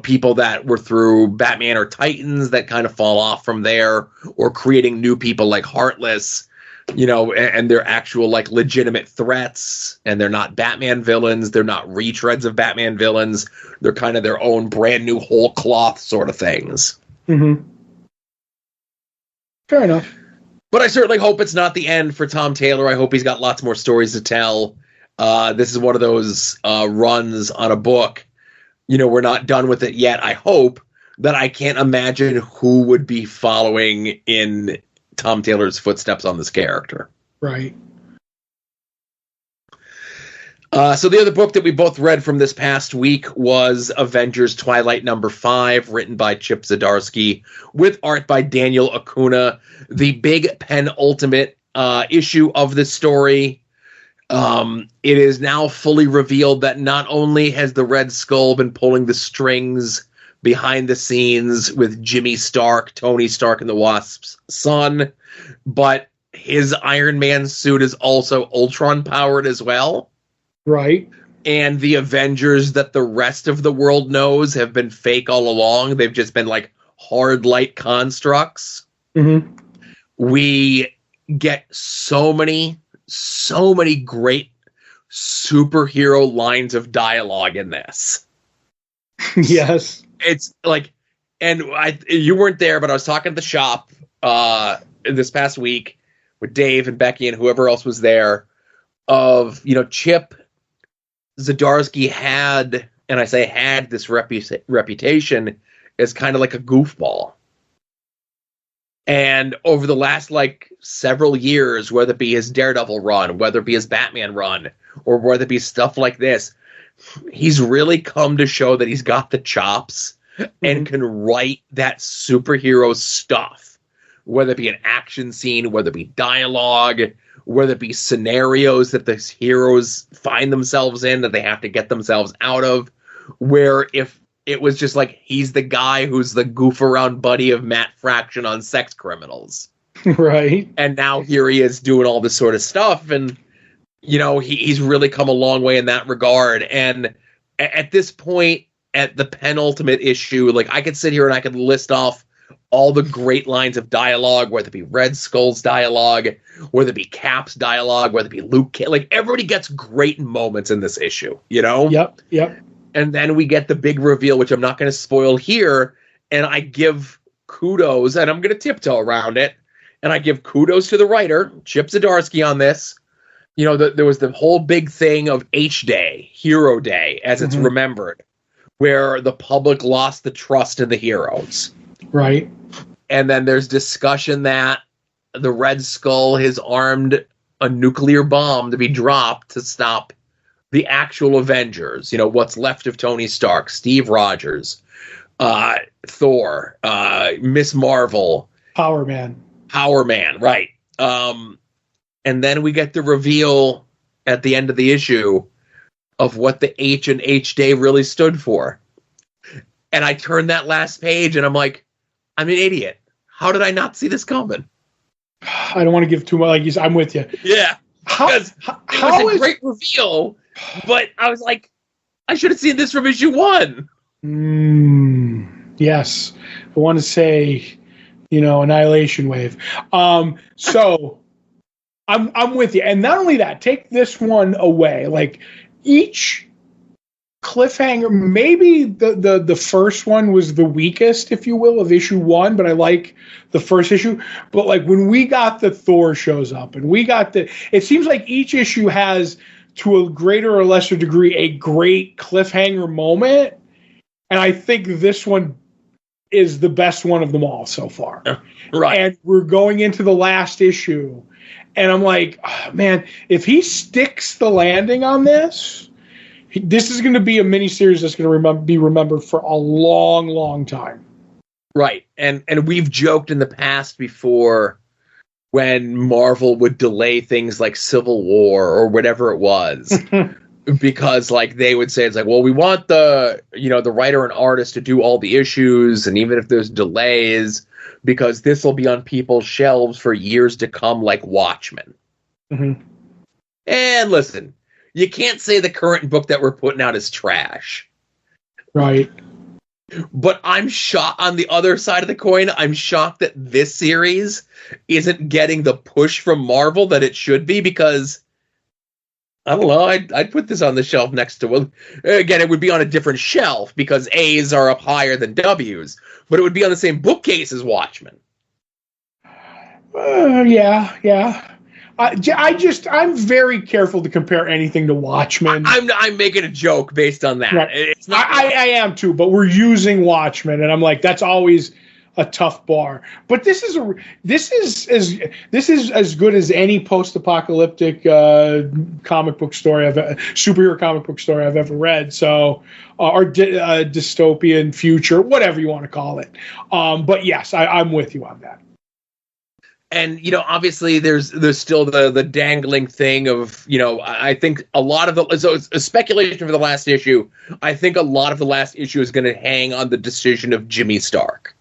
people that were through Batman or Titans that kind of fall off from there, or creating new people like Heartless, and they're actual legitimate threats, and they're not Batman villains. They're not retreads of Batman villains. They're kind of their own brand new whole cloth sort of things. Mm-hmm. Fair enough. But I certainly hope it's not the end for Tom Taylor. I hope he's got lots more stories to tell. This is one of those runs on a book. We're not done with it yet. I hope that I can't imagine who would be following in Tom Taylor's footsteps on this character. Right. So the other book that we both read from this past week was Avengers Twilight #5, written by Chip Zdarsky, with art by Daniel Acuna. The big penultimate issue of this story. It is now fully revealed that not only has the Red Skull been pulling the strings behind the scenes with Jimmy Stark, Tony Stark and the Wasp's son, but his Iron Man suit is also Ultron powered as well. Right. And the Avengers that the rest of the world knows have been fake all along. They've just been like hard light constructs. Mm-hmm. We get so many great superhero lines of dialogue in this. Yes. It's like, and you weren't there, but I was talking at the shop this past week with Dave and Beckie and whoever else was there of, Chip Zdarsky had, and I say had, this reputation as kind of like a goofball. And over the last several years, whether it be his Daredevil run, whether it be his Batman run, or whether it be stuff like this, he's really come to show that he's got the chops and can write that superhero stuff, whether it be an action scene, whether it be dialogue, whether it be scenarios that the heroes find themselves in that they have to get themselves out of, where if it was just he's the guy who's the goof around buddy of Matt Fraction on Sex Criminals. Right. And now here he is doing all this sort of stuff. And, he's really come a long way in that regard. And at this point, at the penultimate issue, I could sit here and I could list off all the great lines of dialogue, whether it be Red Skull's dialogue, whether it be Cap's dialogue, whether it be Luke, everybody gets great moments in this issue, Yep. And then we get the big reveal, which I'm not going to spoil here, and I give kudos, and I'm going to tiptoe around it, and I give kudos to the writer, Chip Zdarsky, on this. There was the whole big thing of H-Day, Hero Day, as it's remembered, where the public lost the trust in the heroes. Right. And then there's discussion that the Red Skull has armed a nuclear bomb to be dropped to stop the actual Avengers. What's left of Tony Stark, Steve Rogers, Thor, Miss Marvel. Power Man, right. And then we get the reveal at the end of the issue of what the H and H-Day really stood for. And I turned that last page and I'm like, I'm an idiot. How did I not see this coming? I don't want to give too much. I'm with you. Yeah. Because it was a great reveal, but I was like, I should have seen this from issue 1. Yes. I want to say, Annihilation Wave. So I'm with you. And not only that, take this one away. Each cliffhanger, maybe the first one was the weakest, if you will, of issue 1, but I like the first issue. But when we got the Thor shows up and we got it seems like each issue has, to a greater or lesser degree, a great cliffhanger moment. And I think this one is the best one of them all so far. Right. And we're going into the last issue. And I'm like, oh, man, if he sticks the landing on this is going to be a miniseries that's going to be remembered for a long, long time. Right. And we've joked in the past before when Marvel would delay things like Civil War or whatever it was. Because they would say, it's well, we want the writer and artist to do all the issues, and even if there's delays, because this will be on people's shelves for years to come, like Watchmen. Mm-hmm. And listen, you can't say the current book that we're putting out is trash. Right. But I'm shocked, on the other side of the coin, I'm shocked that this series isn't getting the push from Marvel that it should be, because I don't know, I'd put this on the shelf next to, well, again, it would be on a different shelf because A's are up higher than W's, but it would be on the same bookcase as Watchmen. Yeah. I'm very careful to compare anything to Watchmen. I'm making a joke based on that. Right. It's not. I am too, but we're using Watchmen, and I'm like, that's always a tough bar. But this is as good as any post-apocalyptic comic book story superhero comic book story I've ever read. So, or dystopian future, whatever you want to call it. But yes, I'm with you on that. And, obviously there's still the dangling thing of, I think a lot of so it's a speculation for the last issue. I think a lot of the last issue is going to hang on the decision of Jimmy Stark.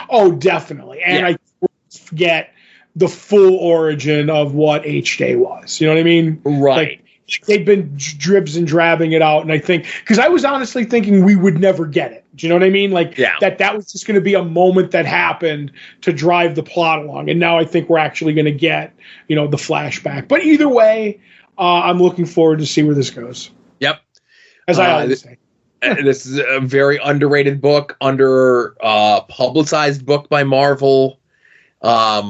Oh, definitely. And yeah. I forget the full origin of what H-Day was. You know what I mean? Right. Like, they've been dribs and drabbing it out, and I think because I was honestly thinking we would never get it. Do you know what I mean? Like that was just going to be a moment that happened to drive the plot along, and now I think we're actually going to get the flashback. But either way, I'm looking forward to see where this goes. Yep. As I always say. This is a very underrated book, publicized book by Marvel. I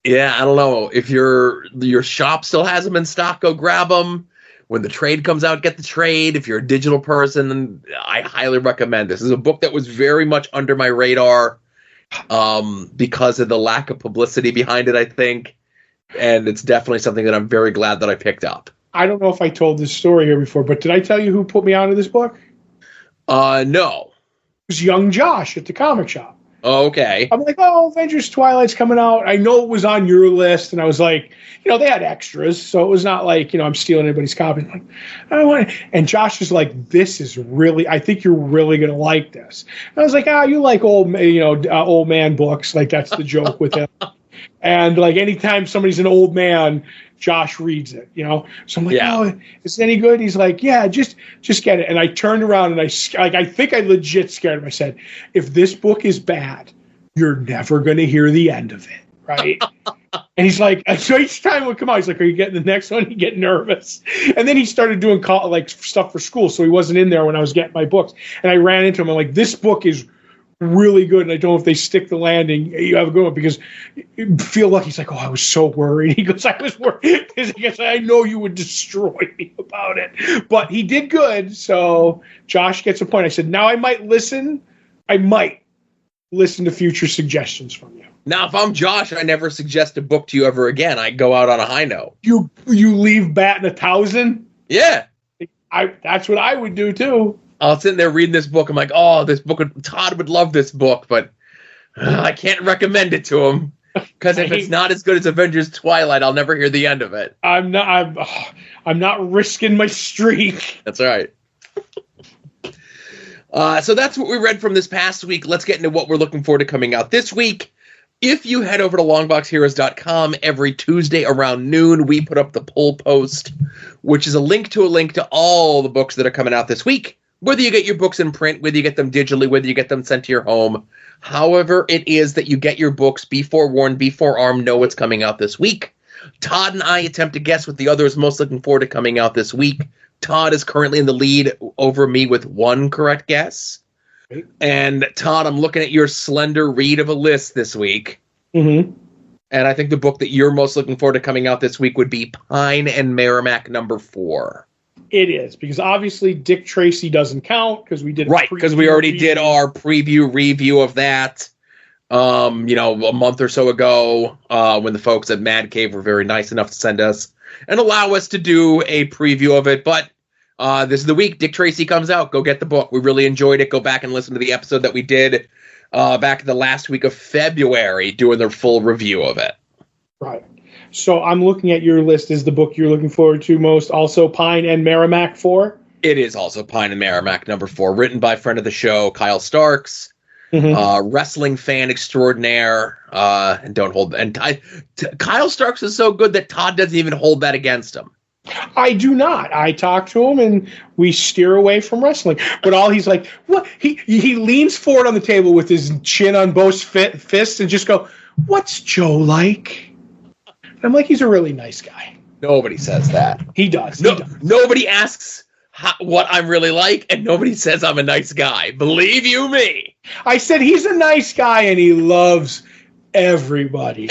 don't know if your shop still has them in stock. Go grab them. When the trade comes out, get the trade. If you're a digital person, I highly recommend this. This is a book that was very much under my radar because of the lack of publicity behind it, I think. And it's definitely something that I'm very glad that I picked up. I don't know if I told this story here before, but did I tell you who put me onto this book? No. It was young Josh at the comic shop. Okay. I'm like, Avengers Twilight's coming out. I know it was on your list, and I was like, they had extras, so it was not like, I'm stealing anybody's copy. I'm like, I don't want it. And Josh was like, this is really, I think you're really going to like this. And I was like, you like old man books. Like, that's the joke with him. And like, anytime somebody's an old man, Josh reads it, So I'm like, is it any good? He's like, yeah, just get it. And I turned around and I think I legit scared him. I said, if this book is bad, you're never going to hear the end of it, right? And he's like, so each time it would come out, he's like, are you getting the next one? You get nervous. And then he started doing stuff for school, so he wasn't in there when I was getting my books. And I ran into him. I'm like, this book is really good, and I don't know if they stick the landing. You have a good one, because you feel like he's like, I was so worried. He goes, I was worried because I know you would destroy me about it. But he did good, so Josh gets a point. I said, now I might listen to future suggestions from you. Now, if I'm Josh, I never suggest a book to you ever again. I go out on a high note. You leave batting 1,000? Yeah. That's what I would do too. I was sitting there reading this book. I'm like, this book, Todd would love this book, but I can't recommend it to him because if it's not as good as Avengers Twilight, I'll never hear the end of it. I'm not risking my streak. That's right. So that's what we read from this past week. Let's get into what we're looking forward to coming out this week. If you head over to longboxheroes.com every Tuesday around noon, we put up the poll post, which is a link to all the books that are coming out this week. Whether you get your books in print, whether you get them digitally, whether you get them sent to your home, however it is that you get your books, be forewarned, be forearmed, know what's coming out this week. Todd and I attempt to guess what the other is most looking forward to coming out this week. Todd is currently in the lead over me with one correct guess. And Todd, I'm looking at your slender read of a list this week. Mm-hmm. And I think the book that you're most looking forward to coming out this week would be Pine and Merrimack #4. It is, because obviously Dick Tracy doesn't count because we did because we already did our preview review of that a month or so ago when the folks at Mad Cave were very nice enough to send us and allow us to do a preview of it. But this is the week Dick Tracy comes out. Go get the book. We really enjoyed it. Go back and listen to the episode that we did back in the last week of February doing the full review of it. Right. So I'm looking at your list. Is the book you're looking forward to most also Pine and Merrimack 4? It is also Pine and Merrimack #4, written by friend of the show, Kyle Starks, wrestling fan extraordinaire. Kyle Starks is so good that Todd doesn't even hold that against him. I do not. I talk to him and we steer away from wrestling. But all he's like, what? He leans forward on the table with his chin on both fists and just go, what's Joe like? And I'm like, he's a really nice guy. Nobody says that. He does. Nobody asks what I'm really like, and nobody says I'm a nice guy. Believe you me. I said he's a nice guy and he loves everybody.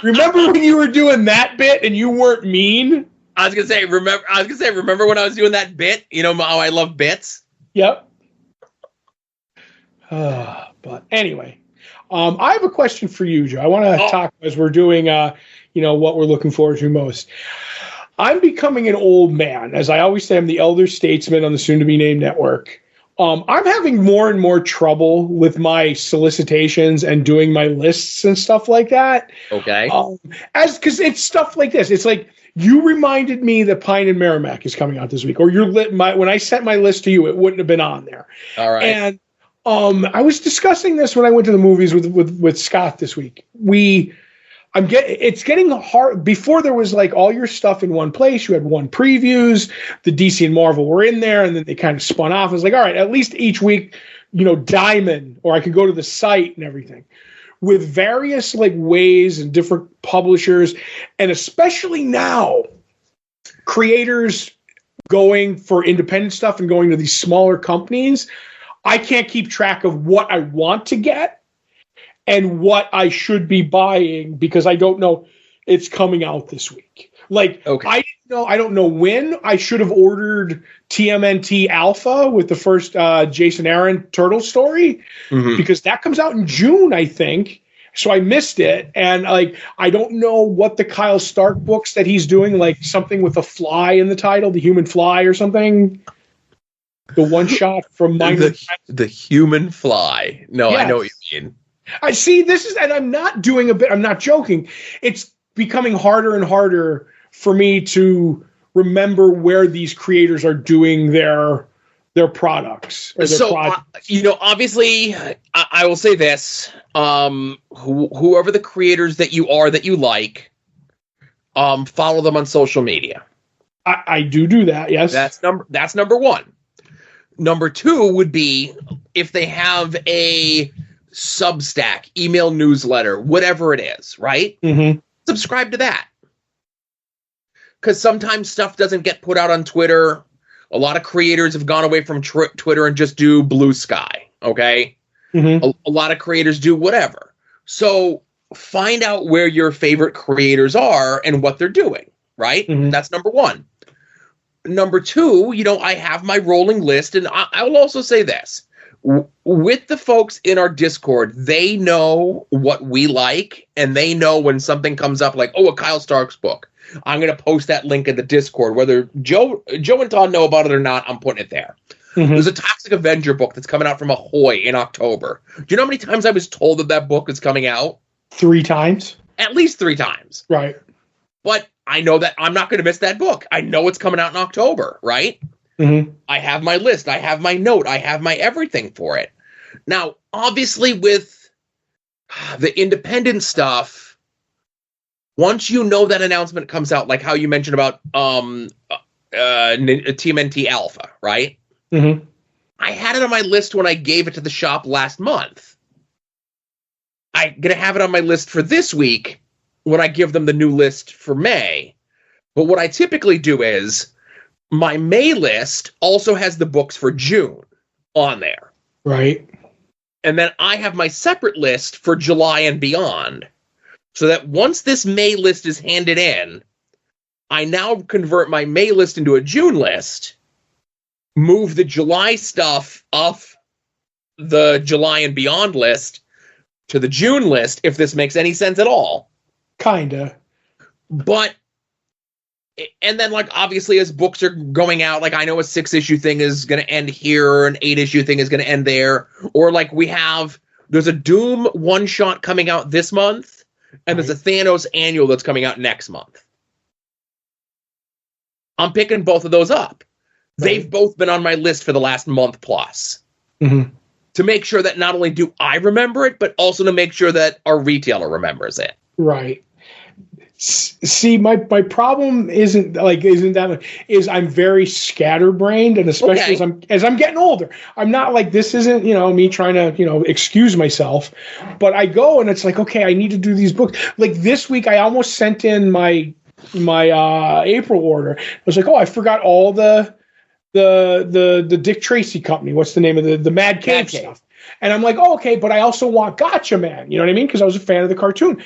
Remember when you were doing that bit and you weren't mean? I was gonna say, remember when I was doing that bit? You know how I love bits? Yep. But anyway, I have a question for you, Joe. I want to talk as we're doing, what we're looking forward to most. I'm becoming an old man. As I always say, I'm the elder statesman on the soon-to-be-named network. I'm having more and more trouble with my solicitations and doing my lists and stuff like that. Okay. Because it's stuff like this. It's like, you reminded me that Pine and Merrimack is coming out this week, or when I sent my list to you, it wouldn't have been on there. All right. And I was discussing this when I went to the movies with Scott this week. it's getting hard. Before there was like all your stuff in one place. You had one previews. The DC and Marvel were in there, and then they kind of spun off. It was like, all right, at least each week, Diamond, or I could go to the site and everything. With various like ways and different publishers, and especially now, creators going for independent stuff and going to these smaller companies, I can't keep track of what I want to get and what I should be buying because I don't know it's coming out this week. Like, okay. I don't know when. I should have ordered TMNT Alpha with the first Jason Aaron Turtle story because that comes out in June, I think. So I missed it. And like, I don't know what the Kyle Stark books that he's doing, like something with a fly in the title, the Human Fly or something. The one shot from the Human Fly. No, yes. I know what you mean. I see this is, and I'm not joking. It's becoming harder and harder for me to remember where these creators are doing their products. Or their projects. Obviously, I will say this: whoever the creators that you are that you like, follow them on social media. I do that. Yes, that's number one. Number two would be if they have a Substack, email newsletter, whatever it is, right? Mm-hmm. Subscribe to that. Because sometimes stuff doesn't get put out on Twitter. A lot of creators have gone away from Twitter and just do Blue Sky, okay? Mm-hmm. A lot of creators do whatever. So find out where your favorite creators are and what they're doing, right? Mm-hmm. That's number one. Number two, I have my rolling list, and I will also say this. With the folks in our Discord, they know what we like, and they know when something comes up like, a Kyle Stark's book. I'm going to post that link in the Discord. Whether Joe and Todd know about it or not, I'm putting it there. Mm-hmm. There's a Toxic Avenger book that's coming out from Ahoy in October. Do you know how many times I was told that book is coming out? 3 times? At least 3 times. Right. But I know that I'm not going to miss that book. I know it's coming out in October, right? Mm-hmm. I have my list. I have my note. I have my everything for it. Now, obviously, with the independent stuff, once that announcement comes out, like how you mentioned about TMNT Alpha, right? Mm-hmm. I had it on my list when I gave it to the shop last month. I'm going to have it on my list for this week when I give them the new list for May. But what I typically do is my May list also has the books for June on there. Right. And then I have my separate list for July and beyond. So that once this May list is handed in, I now convert my May list into a June list, move the July stuff off the July and beyond list to the June list, if this makes any sense at all. Kinda. But, and then, like, obviously, as books are going out, like, I know a 6-issue thing is going to end here, or an 8-issue thing is going to end there. Or, like, there's a Doom one-shot coming out this month, and There's a Thanos annual that's coming out next month. I'm picking both of those up. Right. They've both been on my list for the last month plus. Mm-hmm. To make sure that not only do I remember it, but also to make sure that our retailer remembers it. Right. See, my problem isn't I'm very scatterbrained, and especially as I'm getting older, I'm not like, this isn't, me trying to, excuse myself, but I go and it's like, okay, I need to do these books. Like this week, I almost sent in my April order. I was like, I forgot all the Dick Tracy company. What's the name of the Mad Cave stuff? And I'm like, okay, but I also want Gotcha Man. You know what I mean? Because I was a fan of the cartoon.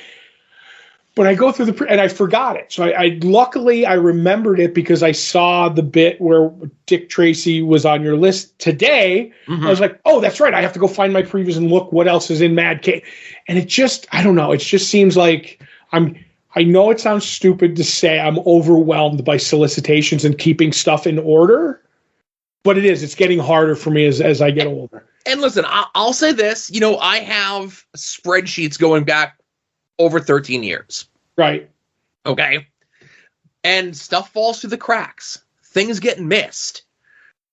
But I go through and I forgot it. So I luckily I remembered it because I saw the bit where Dick Tracy was on your list today. Mm-hmm. I was like, that's right. I have to go find my previews and look what else is in Mad Cave. And it just, I don't know. It just seems like I know it sounds stupid to say I'm overwhelmed by solicitations and keeping stuff in order, but it is. It's getting harder for me as I get older. And listen, I'll say this. I have spreadsheets going back over 13 years. Right. Okay. And stuff falls through the cracks. Things get missed.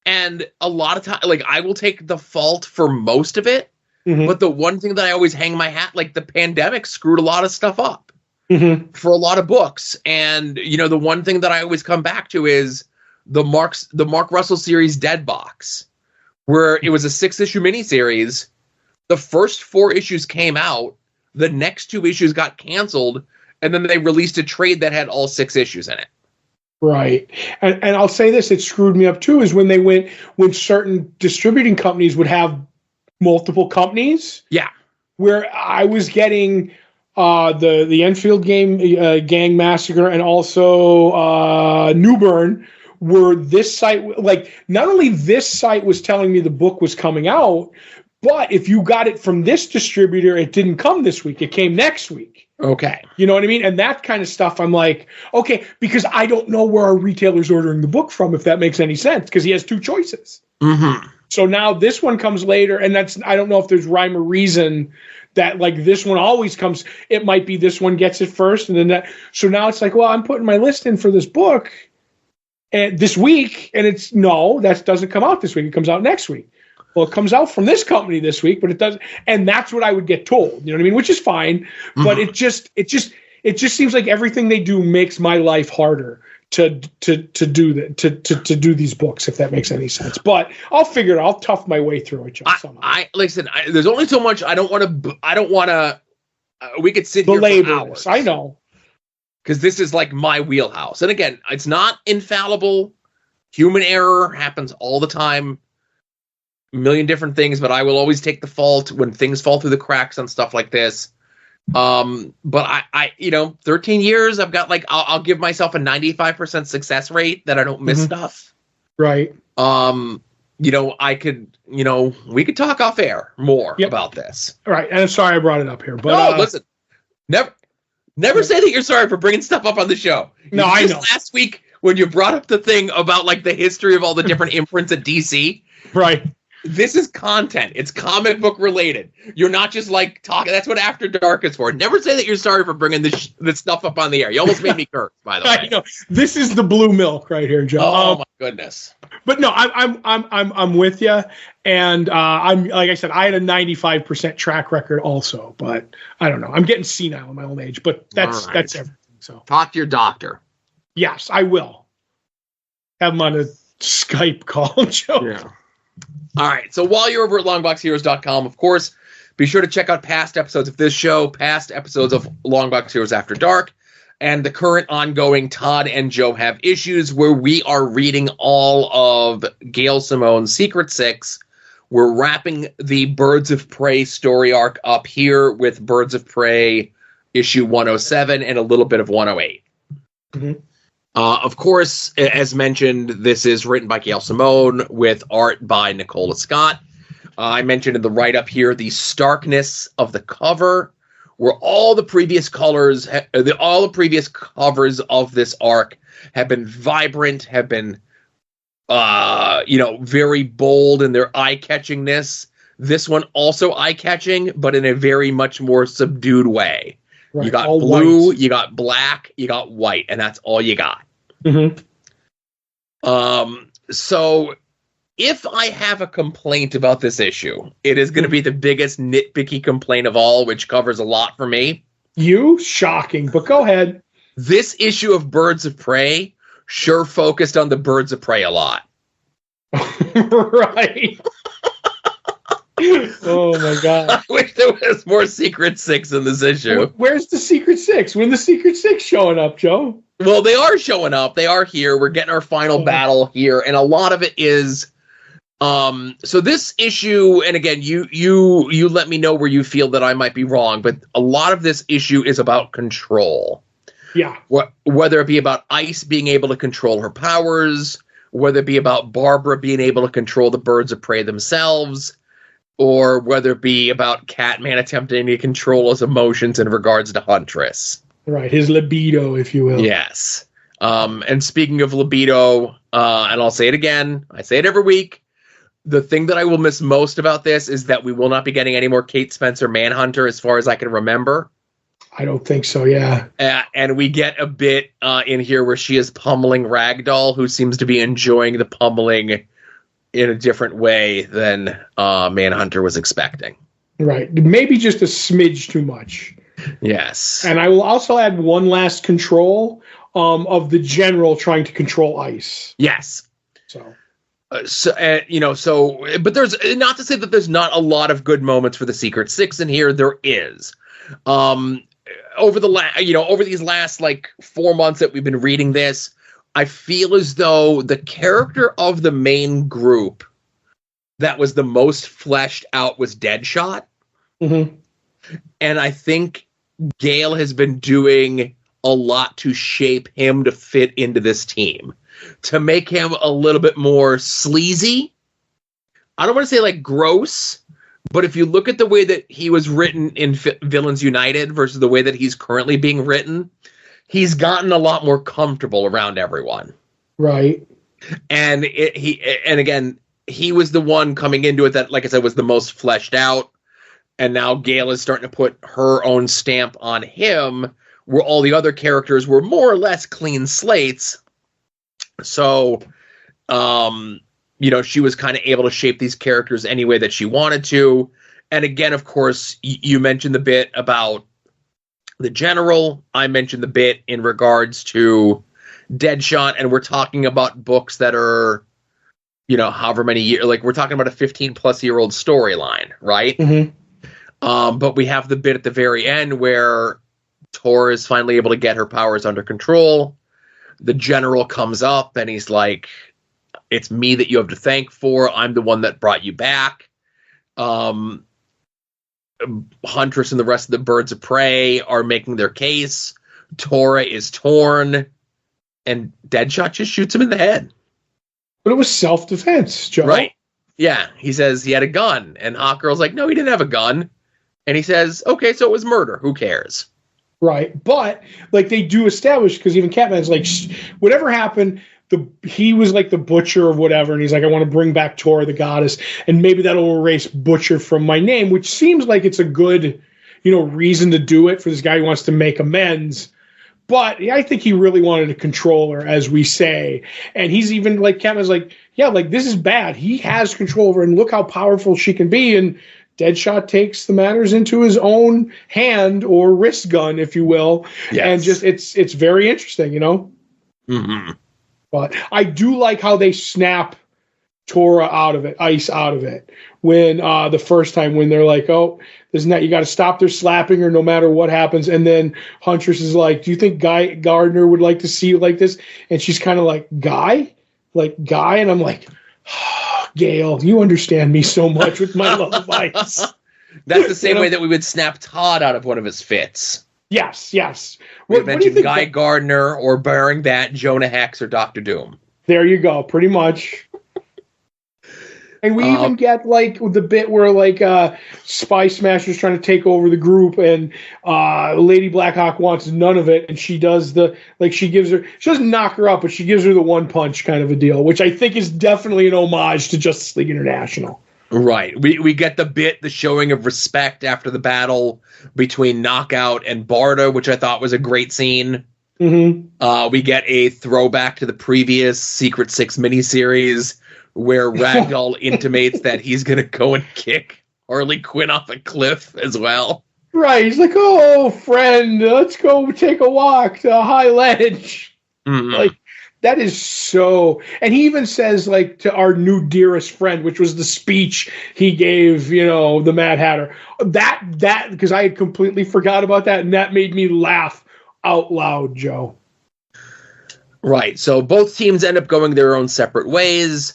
And a lot of time, like, I will take the fault for most of it. Mm-hmm. But the one thing that I always hang my hat, like, the pandemic screwed a lot of stuff up. for a lot of books. And, you know, the one thing that I always come back to is the Mark Russell series Dead Box, where it was a 6-issue miniseries. The first 4 issues came out. The next 2 issues got canceled. And then they released a trade that had all 6 issues in it. Right. And I'll say this, it screwed me up too, is when certain distributing companies would have multiple companies. Yeah. Where I was getting the Enfield Gang Massacre and also Newburn, where this site, like, not only this site was telling me the book was coming out, but if you got it from this distributor, it didn't come this week. It came next week. Okay. You know what I mean? And that kind of stuff, I'm like, okay, because I don't know where our retailer's ordering the book from, if that makes any sense, because he has 2 choices. Mm-hmm. So now this one comes later, and I don't know if there's rhyme or reason that, like, this one always comes. It might be this one gets it first, and then that. So now it's like, well, I'm putting my list in for this book and this week, and that doesn't come out this week. It comes out next week. Well, it comes out from this company this week, but it doesn't. And that's what I would get told. You know what I mean? Which is fine, but it just seems like everything they do makes my life harder to do these books, if that makes any sense. But I'll figure it out. I'll tough my way through it. Listen, there's only so much. I don't want to. We could sit here for hours. I know, because this is like my wheelhouse. And again, it's not infallible. Human error happens all the time. A million different things, but I will always take the fault when things fall through the cracks on stuff like this. But I 13 years, I've got, like, I'll give myself a 95% success rate that I don't miss stuff. Right. I could, we could talk off air more about this. All right. And I'm sorry I brought it up here, but no, listen, never say that you're sorry for bringing stuff up on the show. I know. Last week when you brought up the thing about, like, the history of all the different imprints at DC. Right. This is content. It's comic book related. You're not just, like, talking. That's what After Dark is for. Never say that you're sorry for bringing this stuff up on the air. You almost made me curse, by the way. I know. This is the blue milk right here, Joe. Oh, my goodness. But no, I'm with you, and I'm, like I said, I had a 95% track record also, but I don't know. I'm getting senile in my old age, but that's everything. So talk to your doctor. Yes, I will. Have him on a Skype call, Joe. Yeah. All right, so while you're over at longboxheroes.com, of course, be sure to check out past episodes of this show, past episodes of Longbox Heroes After Dark, and the current ongoing Todd and Joe Have Issues, where we are reading all of Gail Simone's Secret Six. We're wrapping the Birds of Prey story arc up here with Birds of Prey issue 107 and a little bit of 108. Mm-hmm. Of course, as mentioned, this is written by Gail Simone with art by Nicola Scott. I mentioned in the write-up here the starkness of the cover, where all the previous colors, all the previous covers of this arc have been vibrant, have been, very bold in their eye-catchingness. This one also eye-catching, but in a very much more subdued way. Right. You got all blue, white. You got black, you got white, and that's all you got. Mm-hmm. So if I have a complaint about this issue, it is going to be the biggest nitpicky complaint of all, which covers a lot for me. Shocking, but go ahead. This issue of Birds of Prey sure focused on the Birds of Prey a lot. Right. Oh my God. I wish there was more Secret Six in this issue. Where's the Secret Six? When the Secret Six showing up, Joe? Well, they are showing up. They are here. We're getting our final battle here, and a lot of it is so this issue, and again, you let me know where you feel that I might be wrong, but a lot of this issue is about control. Yeah. Whether it be about Ice being able to control her powers, whether it be about Barbara being able to control the Birds of Prey themselves, or whether it be about Catman attempting to control his emotions in regards to Huntress. Right, his libido, if you will. Yes. And speaking of libido, and I'll say it again, I say it every week, the thing that I will miss most about this is that we will not be getting any more Kate Spencer Manhunter as far as I can remember. I don't think so, yeah. And we get a bit in here where she is pummeling Ragdoll, who seems to be enjoying the pummeling in a different way than Manhunter was expecting. Right. Maybe just a smidge too much. Yes. And I will also add one last control of the general trying to control ice. Yes. So. But there's not to say that there's not a lot of good moments for the Secret Six in here. There is. Over these last like 4 months that we've been reading this, I feel as though the character of the main group that was the most fleshed out was Deadshot. Mm-hmm. And I think Gale has been doing a lot to shape him to fit into this team, to make him a little bit more sleazy. I don't want to say like gross, but if you look at the way that he was written in Villains United versus the way that he's currently being written, he's gotten a lot more comfortable around everyone. Right. And he was the one coming into it that, like I said, was the most fleshed out. And now Gale is starting to put her own stamp on him, where all the other characters were more or less clean slates. So, she was kind of able to shape these characters any way that she wanted to. And again, of course, you mentioned the bit about the general. I mentioned the bit in regards to Deadshot, and we're talking about books that are, however many years, like we're talking about a 15-plus-year-old storyline, right? Mm-hmm. But we have the bit at the very end where Tor is finally able to get her powers under control. The general comes up and he's like, it's me that you have to thank for. I'm the one that brought you back. Huntress and the rest of the birds of prey are making their case. Tora is torn, and Deadshot just shoots him in the head. But it was self-defense, Joe. Right. Yeah. He says he had a gun, and Hawkgirl's like, no, he didn't have a gun. And he says, okay, so it was murder. Who cares? Right. But, like, they do establish, because even Catman's like, whatever happened, he was like the butcher of whatever, and he's like, I want to bring back Tora, the goddess, and maybe that'll erase butcher from my name, which seems like it's a good, reason to do it for this guy who wants to make amends. But I think he really wanted to control her, as we say. And he's even like, Catman's like, yeah, like, this is bad. He has control over her, and look how powerful she can be. And Deadshot takes the matters into his own hand, or wrist gun, if you will. Yes. And just, it's very interesting, Mm-hmm. But I do like how they snap Tora out of it, ice out of it, when the first time when they're like, oh, there's not, you got to stop their slapping her no matter what happens. And then Huntress is like, do you think Guy Gardner would like to see you like this? And she's kind of like, Guy? And I'm like, oh, Gale, you understand me so much with my love of ice. That's the same way that we would snap Todd out of one of his fits. Yes. We mentioned Guy Gardner, or bearing that, Jonah Hex or Doctor Doom. There you go, pretty much. And we even get like the bit where like Spy Smasher's trying to take over the group, and Lady Blackhawk wants none of it, and she does she doesn't knock her up, but she gives her the one punch kind of a deal, which I think is definitely an homage to Justice League International. Right. We get the showing of respect after the battle between Knockout and Barda, which I thought was a great scene. Mm-hmm. We get a throwback to the previous Secret Six miniseries where Ragdoll intimates that he's going to go and kick Harley Quinn off a cliff as well. Right. He's like, oh, friend, let's go take a walk to a high ledge. Mm-hmm. Like, that is so... And he even says, like, to our new dearest friend, which was the speech he gave, the Mad Hatter. That because I had completely forgot about that, and that made me laugh out loud, Joe. Right. So both teams end up going their own separate ways.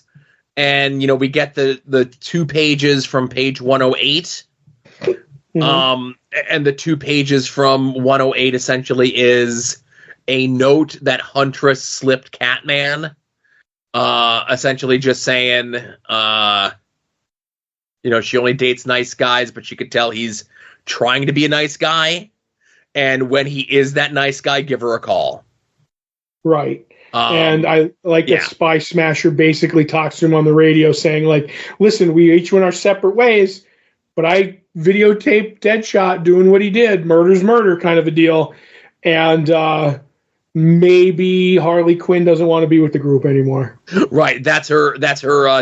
And, we get the 2 pages from page 108. Mm-hmm. And the 2 pages from 108 essentially is a note that Huntress slipped Catman. Essentially just saying, she only dates nice guys, but she could tell he's trying to be a nice guy. And when he is that nice guy, give her a call. Right. And I like that Spy Smasher basically talks to him on the radio saying, like, listen, we each went our separate ways, but I videotaped Deadshot doing what he did. Murder's murder kind of a deal. And maybe Harley Quinn doesn't want to be with the group anymore. Right. That's her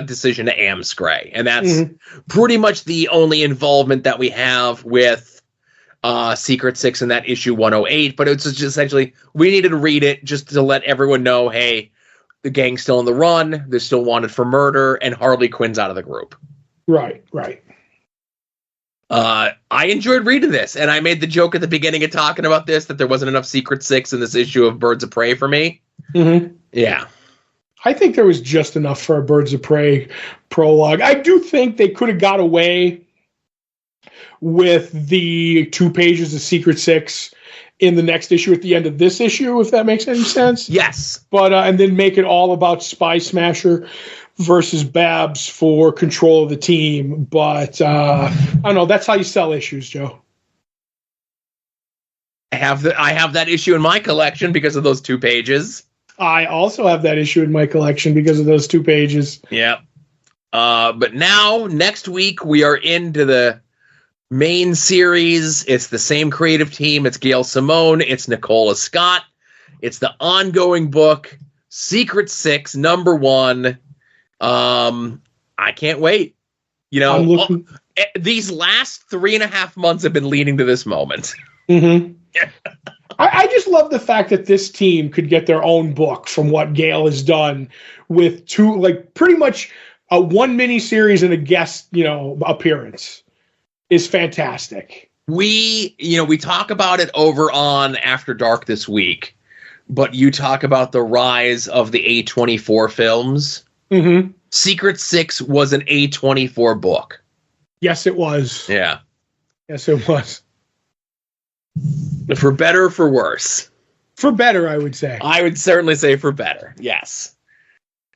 decision to Amscray. And that's pretty much the only involvement that we have with Secret Six in that issue 108, but it's just essentially we needed to read it just to let everyone know, hey, the gang's still on the run, they're still wanted for murder, and Harley Quinn's out of the group. Right. I enjoyed reading this, and I made the joke at the beginning of talking about this that there wasn't enough Secret Six in this issue of Birds of Prey for me. Mm-hmm. Yeah. I think there was just enough for a Birds of Prey prologue. I do think they could have got away with the 2 pages of Secret Six in the next issue at the end of this issue, if that makes any sense. Yes. But and then make it all about Spy Smasher versus Babs for control of the team. But I don't know. That's how you sell issues, Joe. I have that issue in my collection because of those 2 pages. I also have that issue in my collection because of those 2 pages. Yeah. But now, next week, we are into the main series. It's the same creative team. It's Gail Simone. It's Nicola Scott. It's the ongoing book, Secret Six, #1. I can't wait. You know, these last 3.5 months have been leading to this moment. Mm-hmm. I just love the fact that this team could get their own book from what Gail has done with 2, like pretty much a 1 miniseries and a guest, appearance is fantastic. We talk about it over on After Dark this week, but you talk about the rise of the A24 films. Mm-hmm. Secret Six was an A24 book. Yes, it was. Yeah. Yes, it was. For better or for worse? For better, I would say. I would certainly say for better, yes.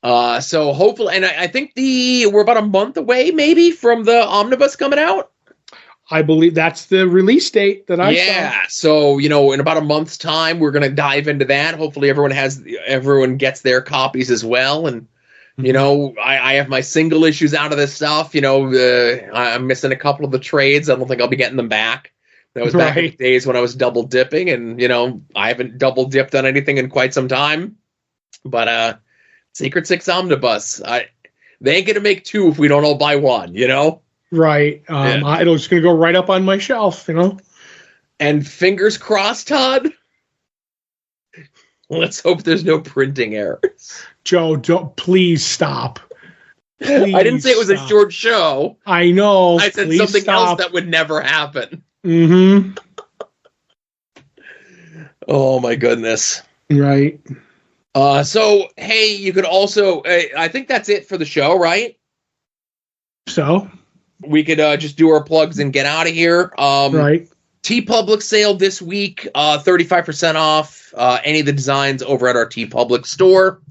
So hopefully, and I think we're about a month away, maybe, from the omnibus coming out. I believe that's the release date that I saw. Yeah, so, in about a month's time, we're going to dive into that. Hopefully everyone gets their copies as well. And, I have my single issues out of this stuff. I'm missing a couple of the trades. I don't think I'll be getting them back. That was back in the days when I was double dipping, and, I haven't double dipped on anything in quite some time. But Secret Six Omnibus, they ain't going to make 2 if we don't all buy 1, Right. It's going to go right up on my shelf, And fingers crossed, Todd. Let's hope there's no printing errors. Joe, please stop. Please I didn't say it was a short show. I know. I said something else that would never happen. Mm-hmm. Oh, my goodness. Right. So, hey, you could also... I think that's it for the show, right? So? We could just do our plugs and get out of here. Right. TeePublic sale this week, 35% off any of the designs over at our TeePublic store.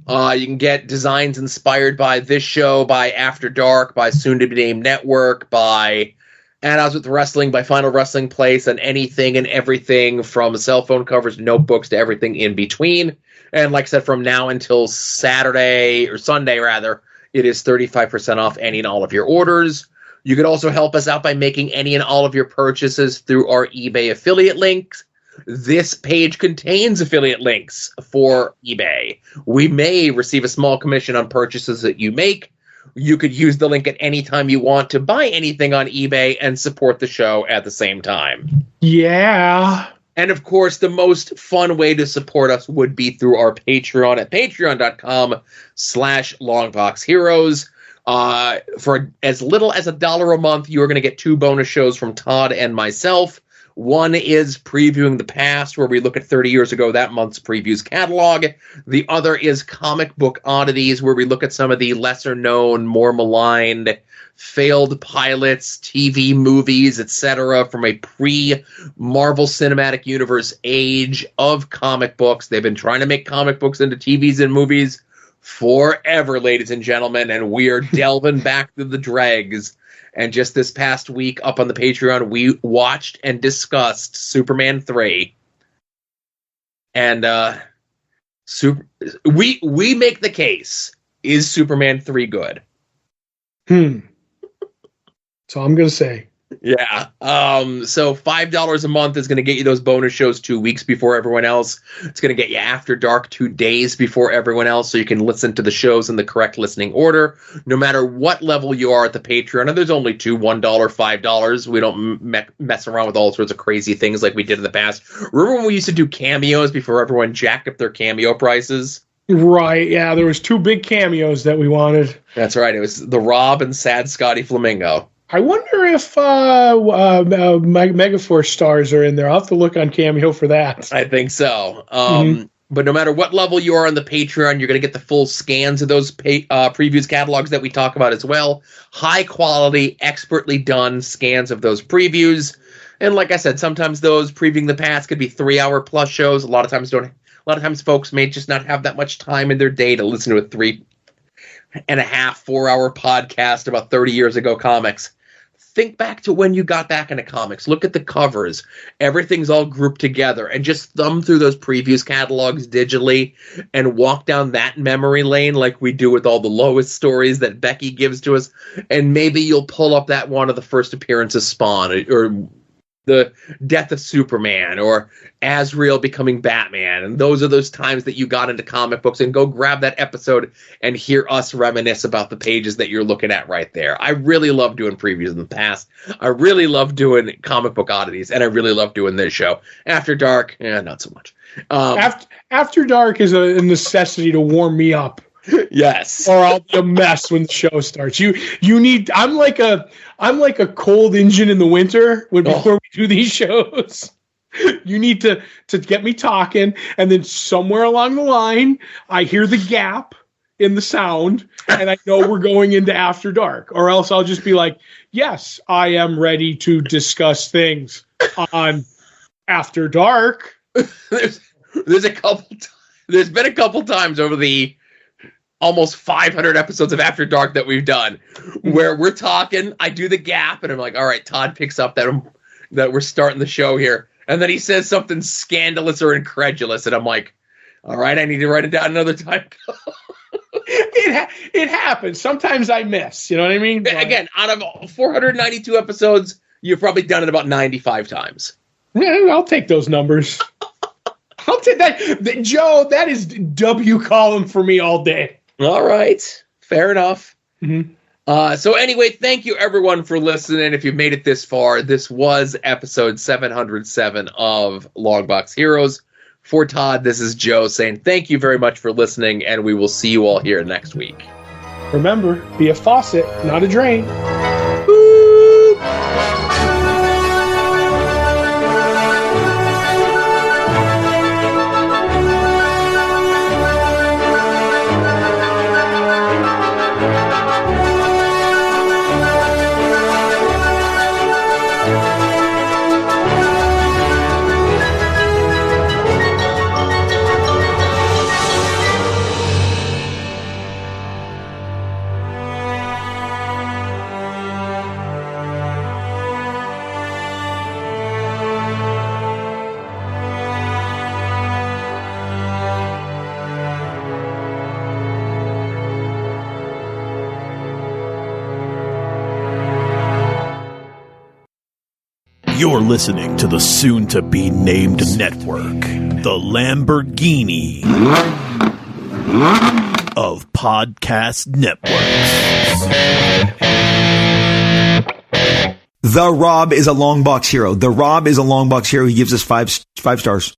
You can get designs inspired by this show, by After Dark, by Soon to Be Named Network, by At Odds with Wrestling, by Final Wrestling Place, and anything and everything from cell phone covers, notebooks, to everything in between. And like I said, from now until Sunday, it is 35% off any and all of your orders. You could also help us out by making any and all of your purchases through our eBay affiliate links. This page contains affiliate links for eBay. We may receive a small commission on purchases that you make. You could use the link at any time you want to buy anything on eBay and support the show at the same time. Yeah. And of course, the most fun way to support us would be through our Patreon at patreon.com/longboxheroes. For as little as $1 a month, you are going to get 2 bonus shows from Todd and myself. One is Previewing the Past, where we look at 30 years ago, that month's previews catalog. The other is Comic Book Oddities, where we look at some of the lesser-known, more maligned, failed pilots, TV movies, etc., from a pre-Marvel Cinematic Universe age of comic books. They've been trying to make comic books into TVs and movies forever, ladies and gentlemen, and we are delving back to the dregs. And just this past week up on the Patreon, we watched and discussed Superman 3. And we make the case, is Superman 3 good? So I'm going to say. Yeah. So $5 a month is going to get you those bonus shows 2 weeks before everyone else. It's going to get you After Dark 2 days before everyone else, so you can listen to the shows in the correct listening order, no matter what level you are at the Patreon. And there's only two, $1, $5. We don't mess around with all sorts of crazy things like we did in the past. Remember when we used to do cameos before everyone jacked up their cameo prices? Right, yeah, there was 2 big cameos that we wanted. That's right. It was the Rob and Sad Scotty Flamingo. I wonder if Megaforce stars are in there. I'll have to look on Cameo for that. I think so. But no matter what level you are on the Patreon, you're going to get the full scans of those previews catalogs that we talk about as well. High quality, expertly done scans of those previews. And like I said, sometimes those previewing the past could be 3-hour plus shows. A lot of times folks may just not have that much time in their day to listen to a 3.5-4-hour podcast about 30 years ago comics. Think back to when you got back into comics. Look at the covers. Everything's all grouped together, and just thumb through those previews catalogs digitally and walk down that memory lane like we do with all the Lois stories that Beckie gives to us. And maybe you'll pull up that one of the first appearances of Spawn, or the death of Superman, or Azrael becoming Batman. And those are those times that you got into comic books, and go grab that episode and hear us reminisce about the pages that you're looking at right there. I really love doing previews in the past. I really love doing comic book oddities, and I really love doing this show. After Dark, not so much. After Dark is a necessity to warm me up. Yes. Or I'll be a mess when the show starts. You need. I'm like a cold engine in the winter before we do these shows. You need to get me talking, and then somewhere along the line, I hear the gap in the sound, and I know we're going into After Dark. Or else I'll just be like, yes, I am ready to discuss things on After Dark. There's been a couple times over the almost 500 episodes of After Dark that we've done where we're talking, I do the gap, and I'm like, all right, Todd picks up that we're starting the show here, and then he says something scandalous or incredulous, and I'm like, all right, I need to write it down another time. It happens. Sometimes I miss, you know what I mean? But again, out of 492 episodes, you've probably done it about 95 times. Yeah, I'll take those numbers. I'll take that. Joe, that is W column for me all day. All right. Fair enough. Mm-hmm. So anyway, thank you everyone for listening. If you've made it this far, this was episode 707 of Longbox Heroes. For Todd, this is Joe saying thank you very much for listening, and we will see you all here next week. Remember, be a faucet, not a drain. You're listening to the soon-to-be-named network, the Lamborghini of podcast networks. The Rob is a Longbox hero. The Rob is a Longbox hero. He gives us five stars.